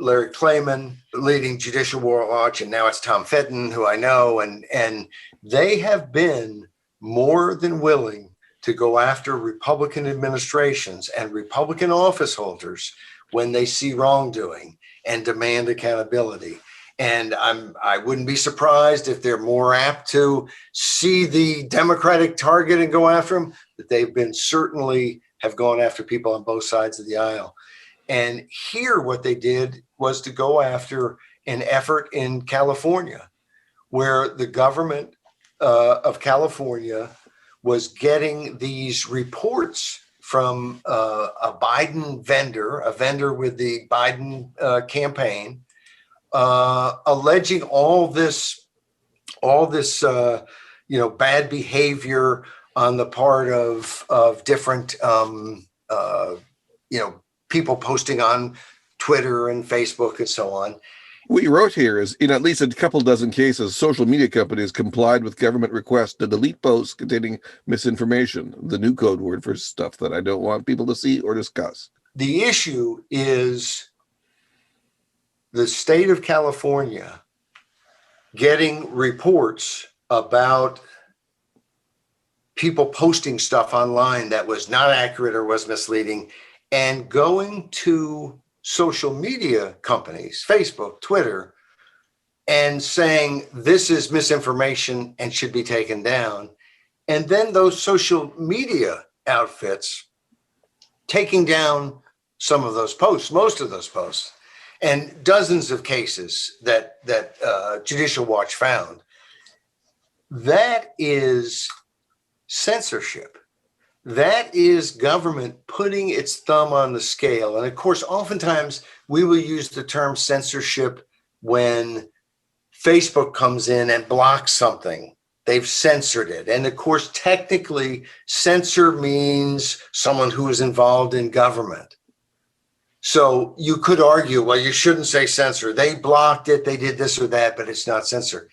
Larry Klayman leading Judicial Watch, and now it's Tom Fitton, who I know, and they have been more than willing to go after Republican administrations and Republican office holders when they see wrongdoing and demand accountability. And I wouldn't be surprised if they're more apt to see the Democratic target and go after them, but they've been certainly have gone after people on both sides of the aisle. And here what they did was to go after an effort in California where the government of California was getting these reports from a Biden vendor, a vendor with the Biden campaign, alleging all this bad behavior on the part of different people posting on Twitter and Facebook and so on. What you wrote here is, in at least a couple dozen cases, social media companies complied with government requests to delete posts containing misinformation, the new code word for stuff that I don't want people to see or discuss. The issue is the state of California getting reports about people posting stuff online that was not accurate or was misleading, and going to social media companies, Facebook, Twitter, and saying this is misinformation and should be taken down. And then those social media outfits taking down some of those posts, most of those posts, and dozens of cases that Judicial Watch found. That is censorship. That is government putting its thumb on the scale. And of course, oftentimes we will use the term censorship when Facebook comes in and blocks something. They've censored it. And of course, technically, censor means someone who is involved in government. So you could argue, well, you shouldn't say censor. They blocked it. They did this or that, but it's not censor.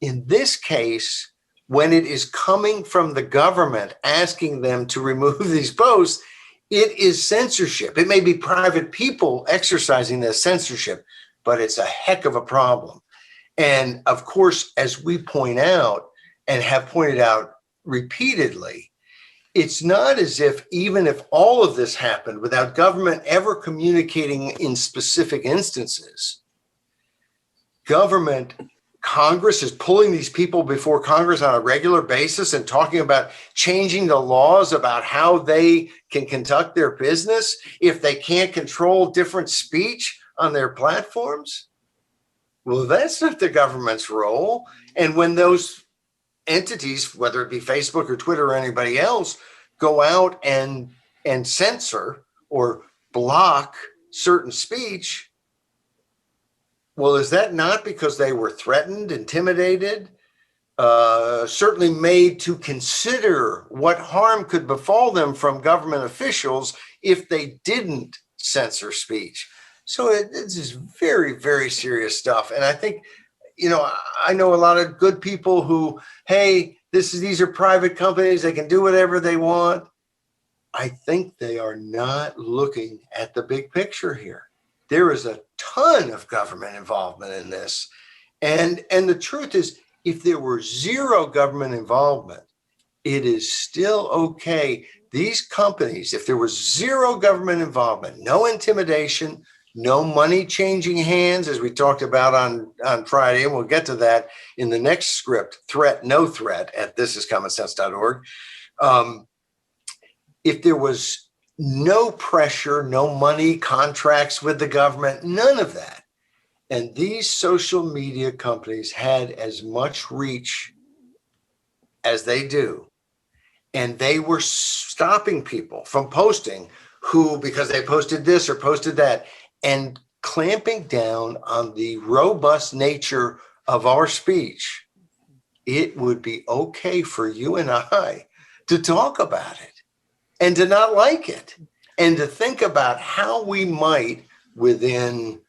In this case, when it is coming from the government asking them to remove these posts, it is censorship. It may be private people exercising this censorship, but it's a heck of a problem. And of course, as we point out and have pointed out repeatedly, it's not as if, even if all of this happened without government ever communicating in specific instances, Congress is pulling these people before Congress on a regular basis and talking about changing the laws about how they can conduct their business if they can't control different speech on their platforms. Well, that's not the government's role. And when those entities, whether it be Facebook or Twitter or anybody else, go out and censor or block certain speech, well, is that not because they were threatened, intimidated, certainly made to consider what harm could befall them from government officials if they didn't censor speech? So this is very, very serious stuff. And I think, I know a lot of good people who, hey, these are private companies, they can do whatever they want. I think they are not looking at the big picture here. There is a ton of government involvement in this. And the truth is, if there were zero government involvement, it is still okay. These companies, if there was zero government involvement, no intimidation, no money changing hands, as we talked about on Friday, and we'll get to that in the next script, Threat, No Threat, at thisiscommonsense.org. If there was no pressure, no money, contracts with the government, none of that, and these social media companies had as much reach as they do, and they were stopping people from posting because they posted this or posted that, and clamping down on the robust nature of our speech, it would be okay for you and I to talk about it and to not like it and to think about how we might, within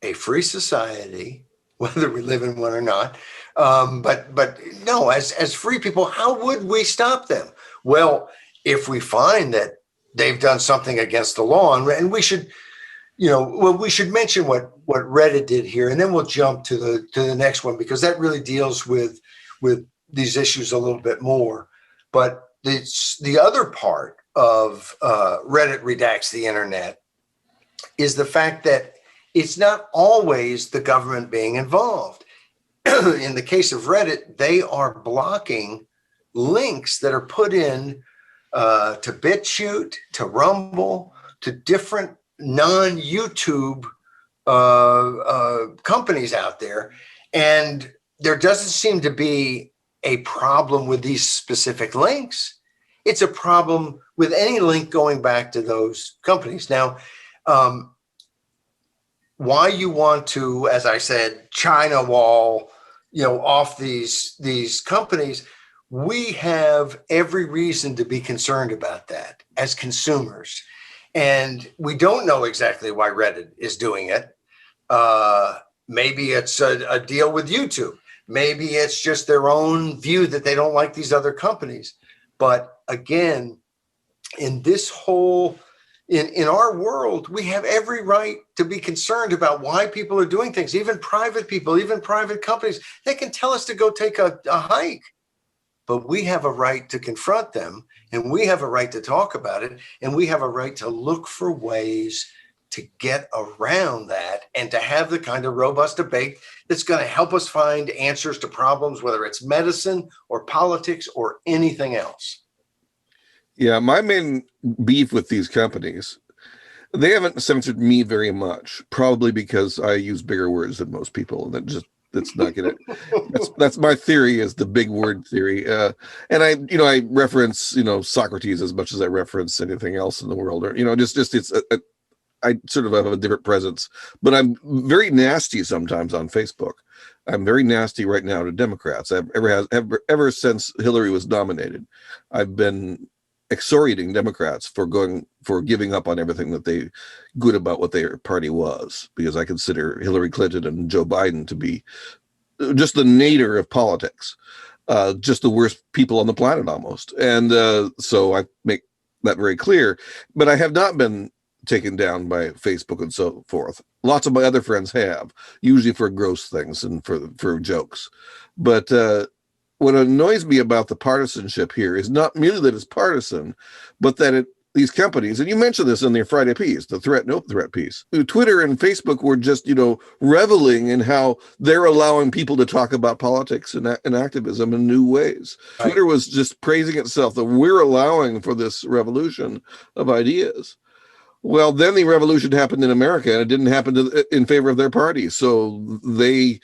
a free society, whether we live in one or not, but no, as free people, how would we stop them? Well, if we find that they've done something against the law, and we should, we should mention what Reddit did here, and then we'll jump to the next one, because that really deals with these issues a little bit more. But the other part of Reddit redacts the internet is the fact that it's not always the government being involved. In the case of Reddit, they are blocking links that are put in to BitChute, to Rumble, to different non-YouTube companies out there. And there doesn't seem to be a problem with these specific links. It's a problem with any link going back to those companies. Now, why you want to, as I said, China wall, off these companies, we have every reason to be concerned about that as consumers. And we don't know exactly why Reddit is doing it. Maybe it's a deal with YouTube. Maybe it's just their own view that they don't like these other companies. But again, in this whole, in our world, we have every right to be concerned about why people are doing things. Even private people, even private companies, they can tell us to go take a hike. But we have a right to confront them, and we have a right to talk about it, and we have a right to look for ways to get around that and to have the kind of robust debate that's going to help us find answers to problems, whether it's medicine or politics or anything else. Yeah, my main beef with these companies, they haven't censored me very much, probably because I use bigger words than most people, and that's not gonna. That's my theory, is the big word theory. And I reference Socrates as much as I reference anything else in the world, or I sort of have a different presence. But I'm very nasty sometimes on Facebook. I'm very nasty right now to Democrats. Ever since Hillary was nominated, I've been excoriating Democrats for giving up on everything that they good about what their party was, because I consider Hillary Clinton and Joe Biden to be just the nadir of politics. just the worst people on the planet almost. And so I make that very clear. But I have not been taken down by Facebook and so forth. Lots of my other friends have, usually for gross things and for jokes. But what annoys me about the partisanship here is not merely that it's partisan, but that these companies, and you mentioned this in their Friday piece, the threat, no threat piece, Twitter and Facebook were just, reveling in how they're allowing people to talk about politics and activism in new ways. Right. Twitter was just praising itself that we're allowing for this revolution of ideas. Well, then the revolution happened in America, and it didn't happen in favor of their party. So they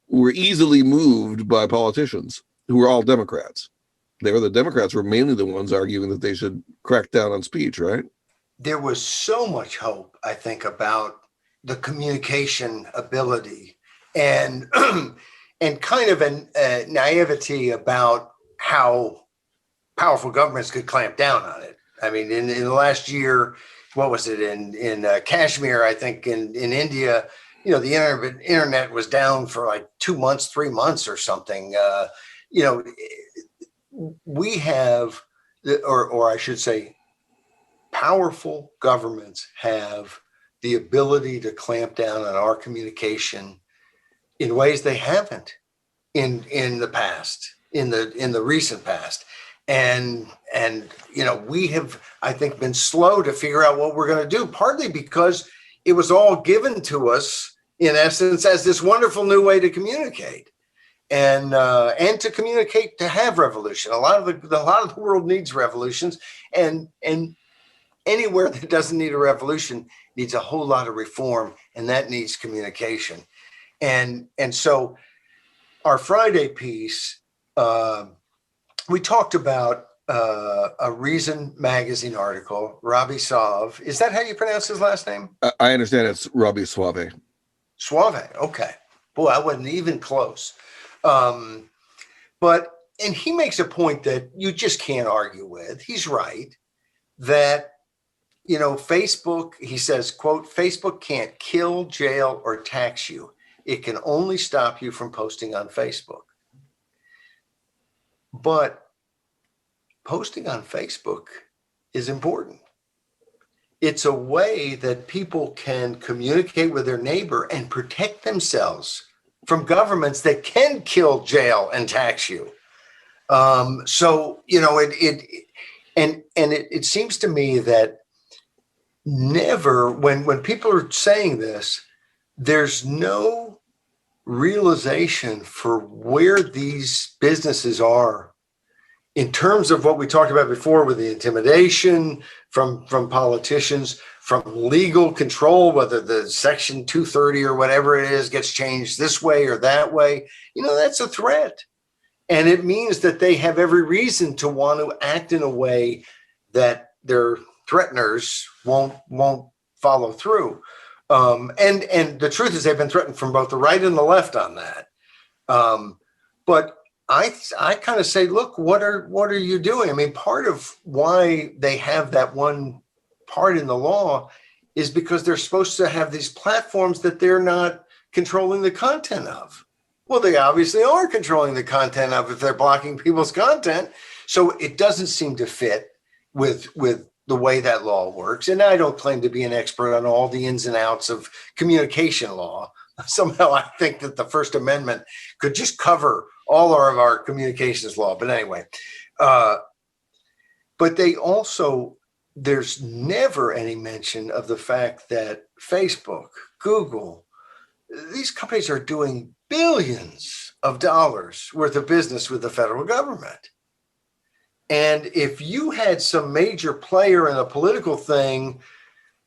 were easily moved by politicians who were all Democrats. The Democrats were mainly the ones arguing that they should crack down on speech, right? There was so much hope, I think, about the communication ability and and kind of a naivety about how powerful governments could clamp down on it. I mean, in the last year, what was it, in Kashmir, I think in India, the internet was down for like 2 months, 3 months or something. We have, or I should say, powerful governments have the ability to clamp down on our communication in ways they haven't in the past, in the recent past. And we have, I think, been slow to figure out what we're going to do, partly because it was all given to us, in essence, as this wonderful new way to communicate. And to communicate, to have revolution. A lot of the world needs revolutions, and anywhere that doesn't need a revolution needs a whole lot of reform, and that needs communication. And so our Friday piece, we talked about a Reason magazine article, Robbie Sauve. Is that how you pronounce his last name? I understand it's Robbie Suave. Suave, okay. Boy, I wasn't even close. And he makes a point that you just can't argue with. He's right that, Facebook, he says, quote, Facebook can't kill, jail, or tax you. It can only stop you from posting on Facebook. But posting on Facebook is important. It's a way that people can communicate with their neighbor and protect themselves from governments that can kill, jail, and tax you. It seems to me that never, when people are saying this, there's no realization for where these businesses are in terms of what we talked about before with the intimidation from politicians, from legal control, whether the Section 230 or whatever it is gets changed this way or that way, that's a threat. And it means that they have every reason to want to act in a way that their threateners won't follow through. And the truth is they've been threatened from both the right and the left on that. But I kind of say, look, what are you doing? I mean, part of why they have that one part in the law is because they're supposed to have these platforms that they're not controlling the content of. Well, they obviously are controlling the content of if they're blocking people's content. So it doesn't seem to fit with the way that law works. And I don't claim to be an expert on all the ins and outs of communication law. Somehow I think that the First Amendment could just cover all of our communications law. But anyway, but they also, there's never any mention of the fact that Facebook, Google, these companies are doing billions of dollars worth of business with the federal government. And if you had some major player in a political thing,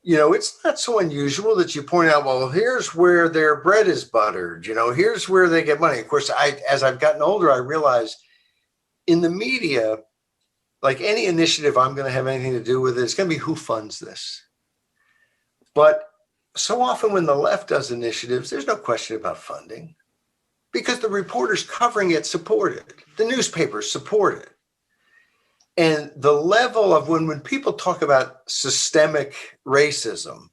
it's not so unusual that you point out, well, here's where their bread is buttered. Here's where they get money. Of course, as I've gotten older, I realize in the media, like any initiative I'm going to have anything to do with, it's going to be who funds this. But so often when the left does initiatives, there's no question about funding because the reporters covering it support it. The newspapers support it. And the level of when people talk about systemic racism,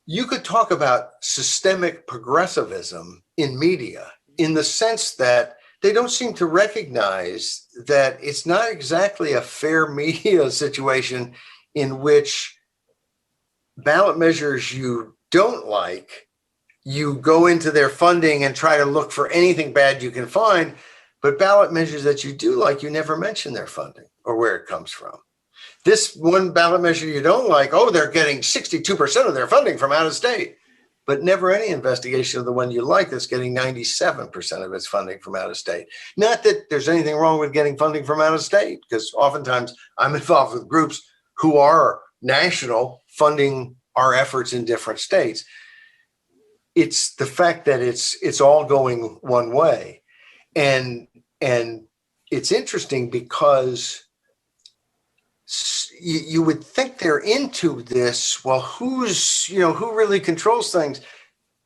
you could talk about systemic progressivism in media in the sense that they don't seem to recognize that it's not exactly a fair media situation in which ballot measures you don't like, you go into their funding and try to look for anything bad you can find, but ballot measures that you do like, you never mention their funding or where it comes from. This one ballot measure you don't like, oh, they're getting 62% of their funding from out of state, but never any investigation of the one you like that's getting 97% of its funding from out of state. Not that there's anything wrong with getting funding from out of state, because oftentimes I'm involved with groups who are national funding our efforts in different states. It's the fact that it's all going one way. And it's interesting because you would think they're into this. Well, who really controls things?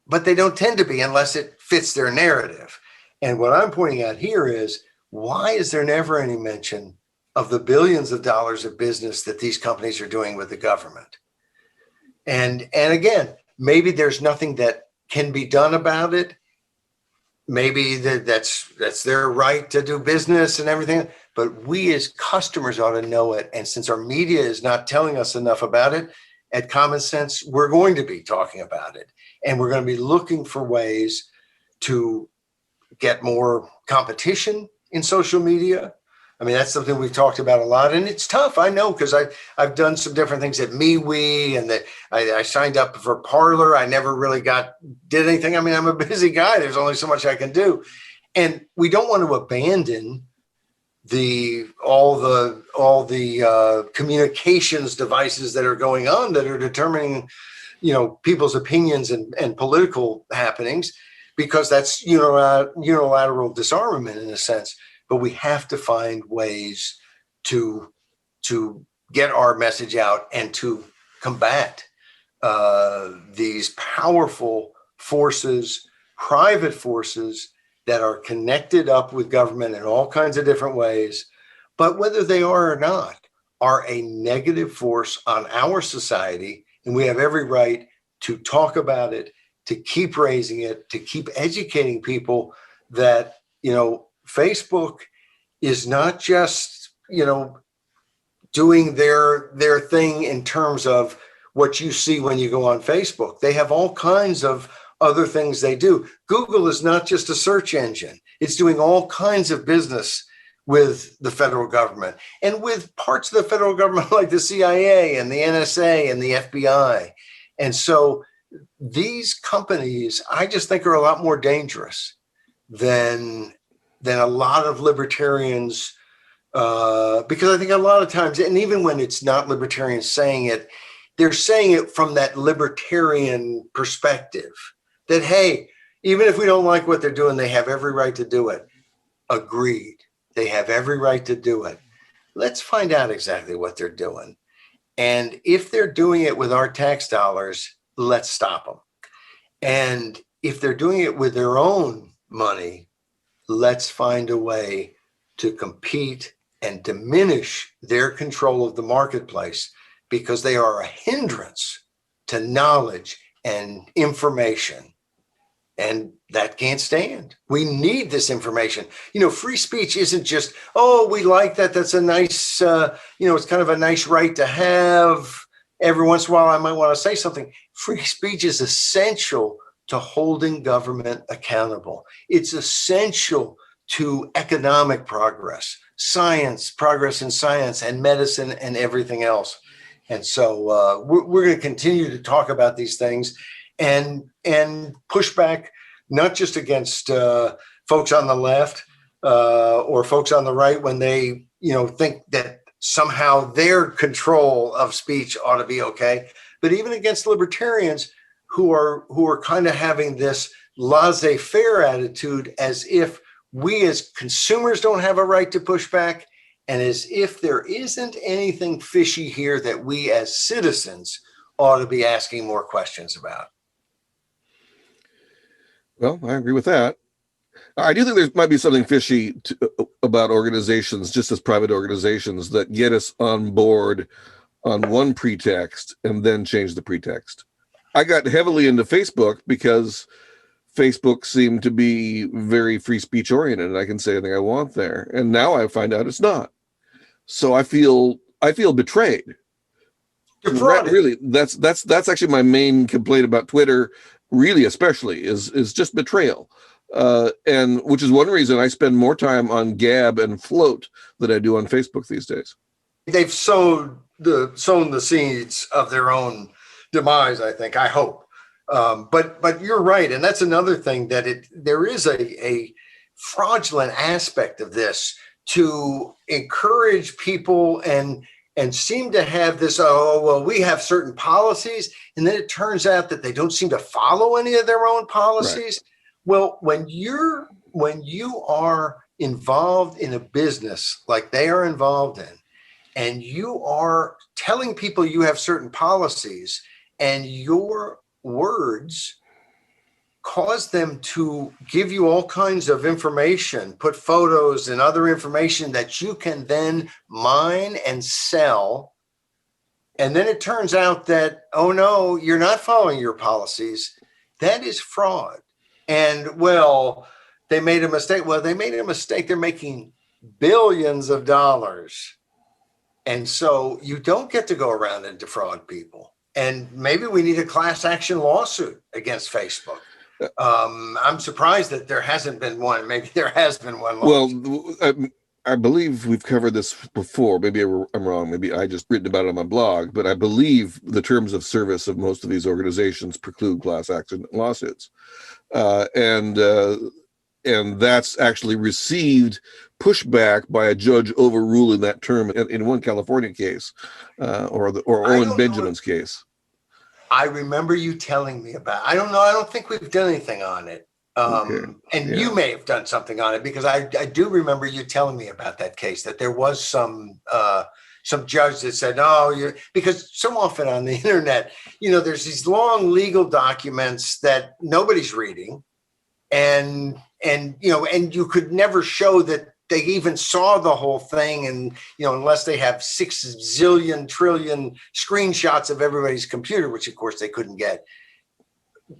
But they don't tend to be unless it fits their narrative. And what I'm pointing out here is, why is there never any mention of the billions of dollars of business that these companies are doing with the government? And again, maybe there's nothing that can be done about it. Maybe that's their right to do business and everything. But we as customers ought to know it. And since our media is not telling us enough about it, at Common Sense, we're going to be talking about it. And we're going to be looking for ways to get more competition in social media. I mean, that's something we've talked about a lot, and it's tough. I know, because I've done some different things at MeWe, and that I signed up for Parler. I never really did anything. I mean, I'm a busy guy. There's only so much I can do, and we don't want to abandon all the communications devices that are going on that are determining, people's opinions and political happenings, because that's unilateral disarmament in a sense. But we have to find ways to get our message out and to combat these powerful forces, private forces that are connected up with government in all kinds of different ways, but whether they are or not, are a negative force on our society. And we have every right to talk about it, to keep raising it, to keep educating people that, Facebook is not just, doing their thing in terms of what you see when you go on Facebook. They have all kinds of other things they do. Google is not just a search engine. It's doing all kinds of business with the federal government and with parts of the federal government like the CIA and the NSA and the FBI. And so these companies, I just think, are a lot more dangerous than a lot of libertarians, because I think a lot of times, and even when it's not libertarians saying it, they're saying it from that libertarian perspective that, hey, even if we don't like what they're doing, they have every right to do it. Agreed. They have every right to do it. Let's find out exactly what they're doing. And if they're doing it with our tax dollars, let's stop them. And if they're doing it with their own money, let's find a way to compete and diminish their control of the marketplace, because they are a hindrance to knowledge and information. And that can't stand. We need this information. Free speech isn't just, oh, we like that. That's a nice, it's kind of a nice right to have. Every once in a while, I might want to say something. Free speech is essential to holding government accountable. It's essential to economic progress, progress in science and medicine and everything else. And so we're going to continue to talk about these things and push back, not just against folks on the left or folks on the right when they think that somehow their control of speech ought to be okay, but even against libertarians who are kind of having this laissez-faire attitude, as if we as consumers don't have a right to push back, and as if there isn't anything fishy here that we as citizens ought to be asking more questions about. Well, I agree with that. I do think there might be something fishy about organizations, just as private organizations, that get us on board on one pretext and then change the pretext. I got heavily into Facebook because Facebook seemed to be very free speech oriented, and I can say anything I want there. And now I find out it's not. So I feel betrayed. Defrauded. Really, that's actually my main complaint about Twitter, really, especially is just betrayal. And which is one reason I spend more time on Gab and Float than I do on Facebook these days. They've sown the seeds of their own demise, I think. I hope. But you're right, and that's another thing that there is a fraudulent aspect of this to encourage people and seem to have this, oh, well, we have certain policies, and then it turns out that they don't seem to follow any of their own policies. Right. Well, when you are involved in a business like they are involved in, and you are telling people you have certain policies, and your words cause them to give you all kinds of information, put photos and other information that you can then mine and sell. And then it turns out that, oh no, you're not following your policies. That is fraud. And well, they made a mistake. Well, they made a mistake. They're making billions of dollars. And so you don't get to go around and defraud people. And maybe we need a class action lawsuit against Facebook. I'm surprised that there hasn't been one. Maybe there has been one. Well, I believe we've covered this before. Maybe I'm wrong. Maybe I just written about it on my blog. But I believe the terms of service of most of these organizations preclude class action lawsuits, and that's actually received pushback by a judge overruling that term in one California case, or Owen Benjamin's case. I remember you telling me about. I don't know. I don't think we've done anything on it. You may have done something on it, because I do remember you telling me about that case, that there was some judge that said, oh, because so often on the internet, there's these long legal documents that nobody's reading, and you could never show that they even saw the whole thing, and unless they have 6 zillion trillion screenshots of everybody's computer, which of course they couldn't get.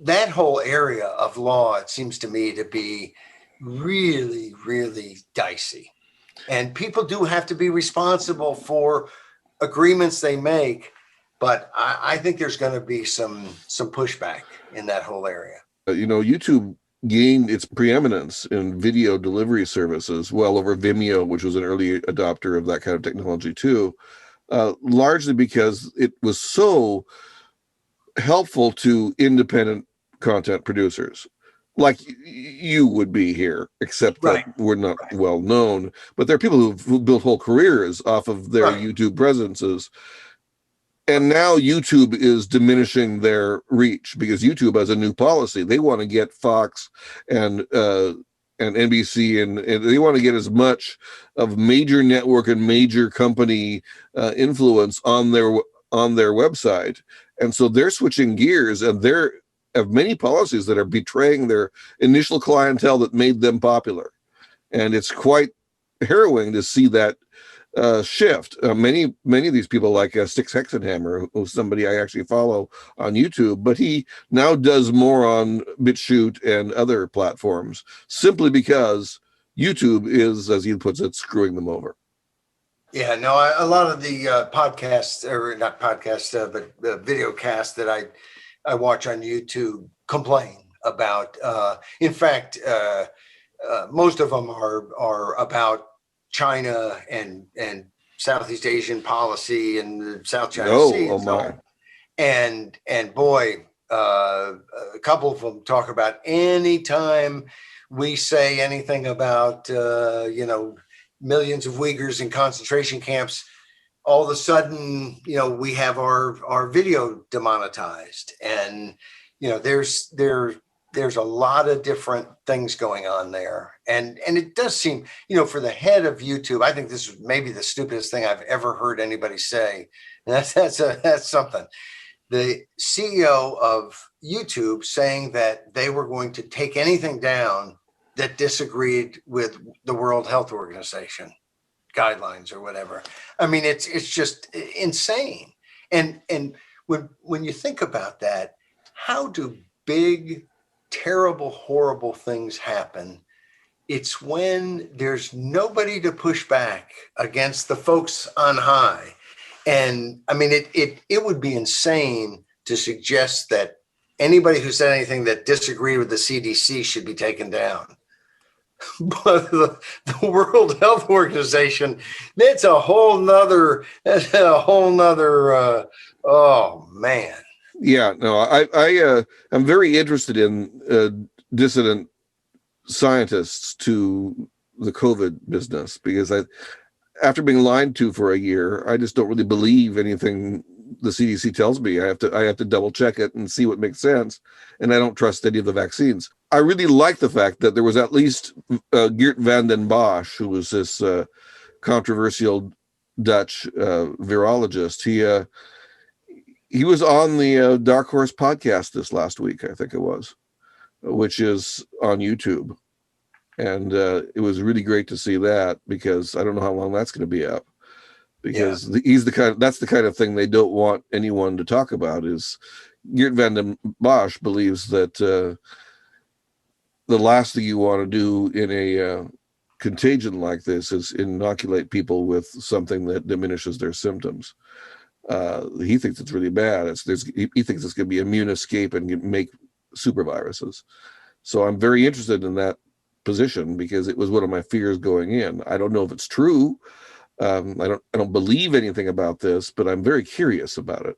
That whole area of law, it seems to me to be really, really dicey, and people do have to be responsible for agreements they make. But I think there's going to be some pushback in that whole area. YouTube gained its preeminence in video delivery services well over Vimeo, which was an early adopter of that kind of technology too, largely because it was so helpful to independent content producers like you would be here, except that we're not well known. But there are people who built whole careers off of their YouTube presences. And now YouTube is diminishing their reach because YouTube has a new policy. They want to get Fox and NBC and they want to get as much of major network and major company influence on their website. And so they're switching gears, and they're have many policies that are betraying their initial clientele that made them popular. And it's quite harrowing to see that shift. Many of these people, like Styx Hexenhammer, who's somebody I actually follow on YouTube, but he now does more on BitChute and other platforms simply because YouTube is, as he puts it, screwing them over. Yeah, no, a lot of the podcasts, or not podcasts, but video casts that I watch on YouTube complain about. In fact, most of them are about China and Southeast Asian policy and the South China Sea. Oh my! And boy, a couple of them talk about any time we say anything about millions of Uyghurs in concentration camps, all of a sudden we have our video demonetized, and there's a lot of different things going on there. And it does seem, for the head of YouTube, I think this is maybe the stupidest thing I've ever heard anybody say. And that's something. The CEO of YouTube saying that they were going to take anything down that disagreed with the World Health Organization guidelines or whatever. I mean, it's just insane. And when you think about that, how do big terrible, horrible things happen, it's when there's nobody to push back against the folks on high. And I mean, it would be insane to suggest that anybody who said anything that disagreed with the CDC should be taken down. But the World Health Organization, that's a whole nother, oh man. Yeah, no, I'm very interested in dissident scientists to the COVID business, because after being lied to for a year, I just don't really believe anything the CDC tells me. I have to double check it and see what makes sense. And I don't trust any of the vaccines. I really like the fact that there was at least Geert van den Bosch, who was this controversial Dutch virologist. He was on the Dark Horse podcast this last week, I think it was, which is on YouTube. And it was really great to see that, because I don't know how long that's going to be up. Because that's the kind of thing they don't want anyone to talk about. Is Geert van den Bosch believes that the last thing you want to do in a contagion like this is inoculate people with something that diminishes their symptoms. He thinks it's really bad. He thinks it's going to be immune escape and make super viruses. So I'm very interested in that position, because it was one of my fears going in. I don't know if it's true. I don't believe anything about this, but I'm very curious about it.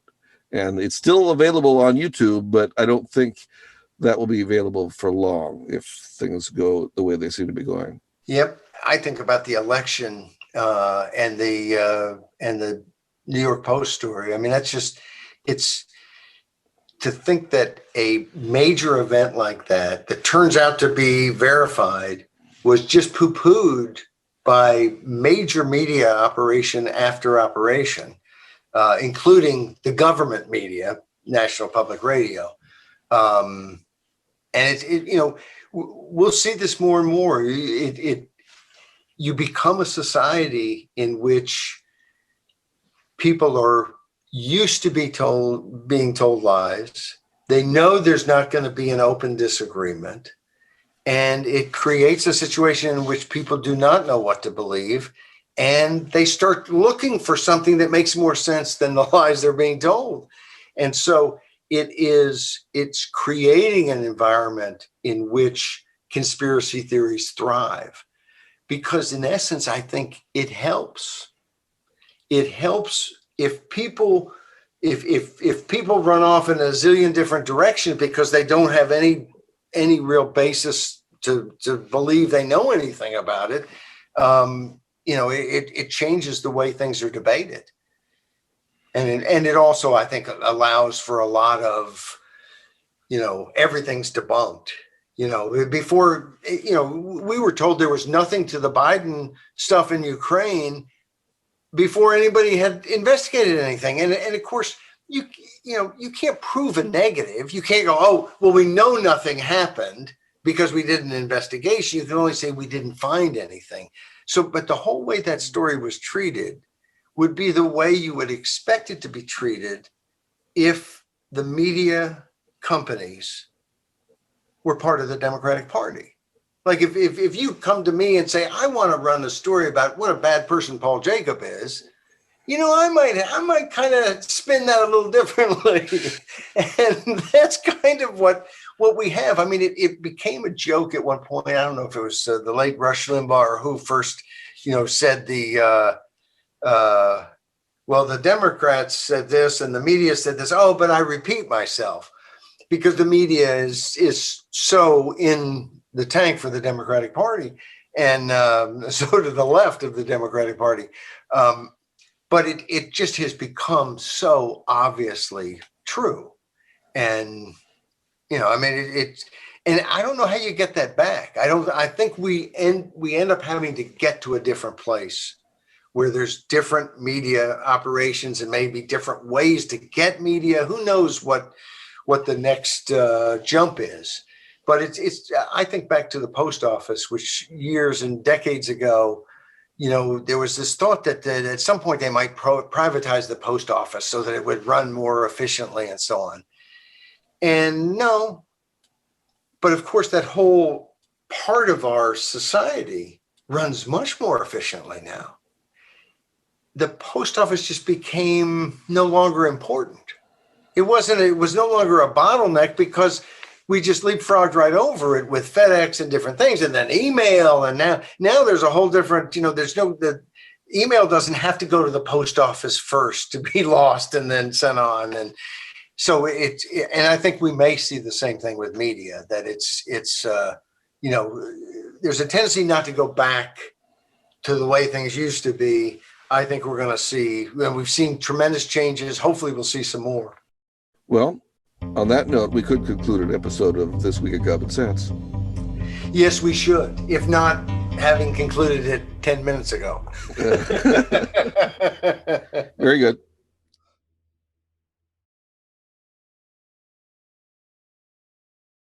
And it's still available on YouTube, but I don't think that will be available for long if things go the way they seem to be going. Yep. I think about the election and the New York Post story. I mean, it's to think that a major event like that turns out to be verified was just poo-pooed by major media operation after operation, including the government media, National Public Radio. And we'll see this more and more. You become a society in which people are used to being told lies. They know there's not going to be an open disagreement. And it creates a situation in which people do not know what to believe. And they start looking for something that makes more sense than the lies they're being told. And so it's creating an environment in which conspiracy theories thrive. Because in essence, I think it helps. It helps if people run off in a zillion different directions because they don't have any real basis to believe they know anything about it. It changes the way things are debated. And it also, I think, allows for a lot of, everything's debunked. Before, we were told there was nothing to the Biden stuff in Ukraine before anybody had investigated anything. And of course, you can't prove a negative. You can't go, oh, well, we know nothing happened because we did an investigation. You can only say we didn't find anything. So, but the whole way that story was treated would be the way you would expect it to be treated if the media companies were part of the Democratic Party. Like if you come to me and say, I want to run a story about what a bad person Paul Jacob is, I might kind of spin that a little differently. And that's kind of what we have. I mean, it became a joke at one point. I don't know if it was the late Rush Limbaugh or who first, said the Democrats said this and the media said this. Oh, but I repeat myself, because the media is so in the tank for the Democratic Party, and so to the left of the Democratic Party. But it just has become so obviously true. And, and I don't know how you get that back. I think we end up having to get to a different place where there's different media operations and maybe different ways to get media. Who knows what the next jump is. But it's I think back to the post office, which years and decades ago, there was this thought that at some point they might privatize the post office so that it would run more efficiently and so on. And no, But of course, that whole part of our society runs much more efficiently now. The post office just became no longer important. It was no longer a bottleneck because we just leapfrogged right over it with FedEx and different things, and then email. And now there's a whole different, the email doesn't have to go to the post office first to be lost and then sent on. And so and I think we may see the same thing with media, that there's a tendency not to go back to the way things used to be. I think we're going to see, we've seen tremendous changes. Hopefully we'll see some more. Well, on that note, we could conclude an episode of This Week of Common Sense. Yes, we should, if not having concluded it 10 minutes ago. Very good.